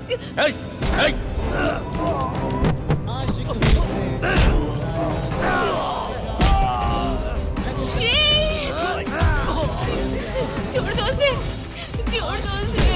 छोड़ दो उसे, छोड़ दो उसे।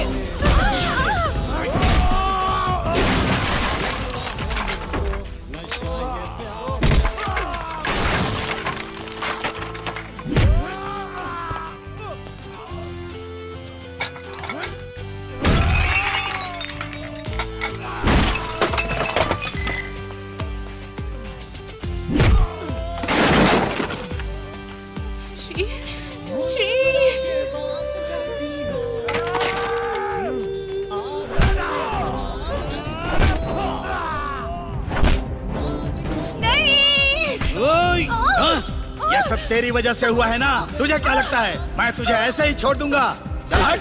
ये सब तेरी वजह से हुआ है ना? तुझे क्या लगता है मैं तुझे ऐसे ही छोड़ दूंगा? चल हट।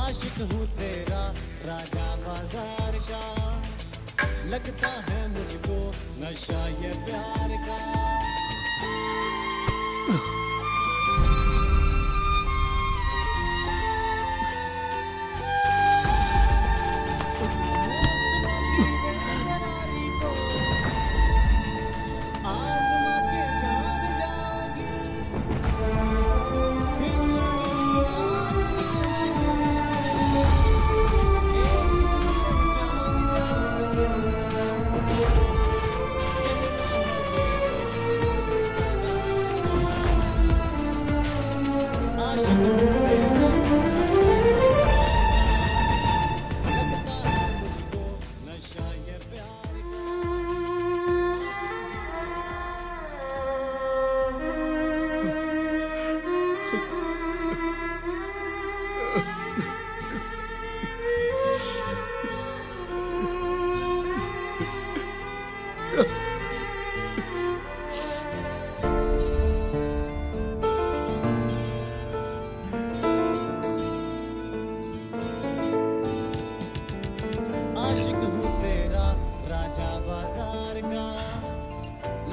आशिक हूँ तेरा राजा बाजार का, लगता है मुझको नशा ये प्यार का।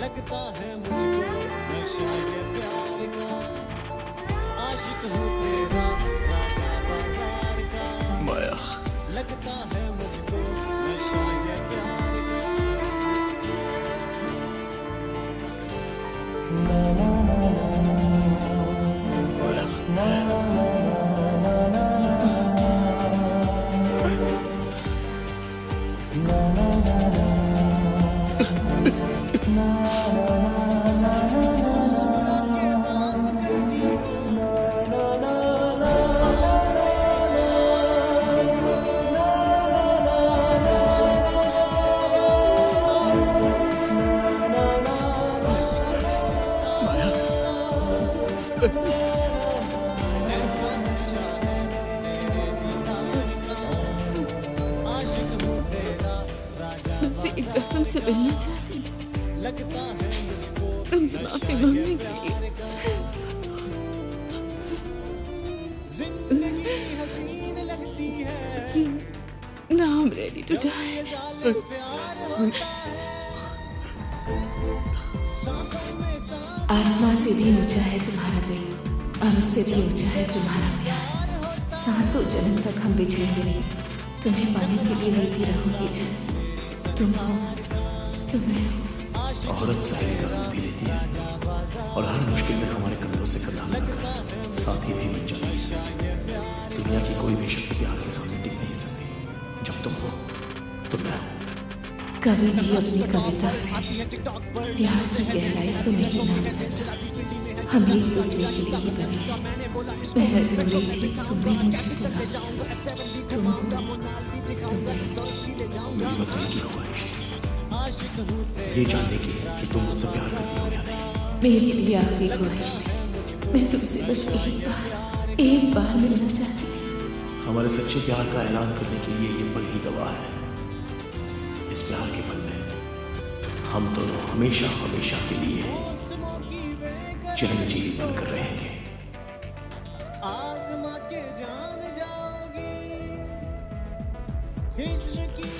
लगता है मुझको नशा ये प्यार का, आशिक हूँ तेरा राजा बाजार का। माया, लगता है मुझको नशा ये प्यार का। ना ना ना ना ना तुमसे मिलना चाहती थी, तुमसे माफी मांगने के लिए। Now I'm ready to die. आसमां से भी ऊंचा है तुम्हारा दिल और उससे भी ऊंचा है तुम्हारा प्यार। सातों जन्म तक हम बिछड़ेंगे नहीं, तुम्हें पाने के लिए रोती रहूंगी। तुम हो, तुम्हें हो। औरत सहेली का रूप भी लेती है और हर मुश्किल में हमारे कंधों से कंधा मिलाकर साथी भी बन जाती है। दुनिया की कोई भी शक्ति प्यार के सामने टिक नहीं सकती। जब तुम हो तो मैं हूँ। कभी भी अपनी कविता से प्यार की गहराई को नहीं नाप सकता। हम एक दूसरे के लिए ही बने। मैं अधूरी थी, तुमने मुझे बुला। मेरी बस एक ही ख्वाहिश थी, ये जानने की कि तुम मुझसे प्यार करती हो या नहीं। मेरी भी आखिरी ख्वाहिश थी। मैं तुमसे बस एक बार मिलना चाहती थी। हमारे सच्चे प्यार का ऐलान करने के लिए ये पल ही गवाह है। इस प्यार के पल में हम दोनों हमेशा हमेशा के लिए चिरंजीवी बनकर रहेंगे। आजमा के जान जाओगी हिजर की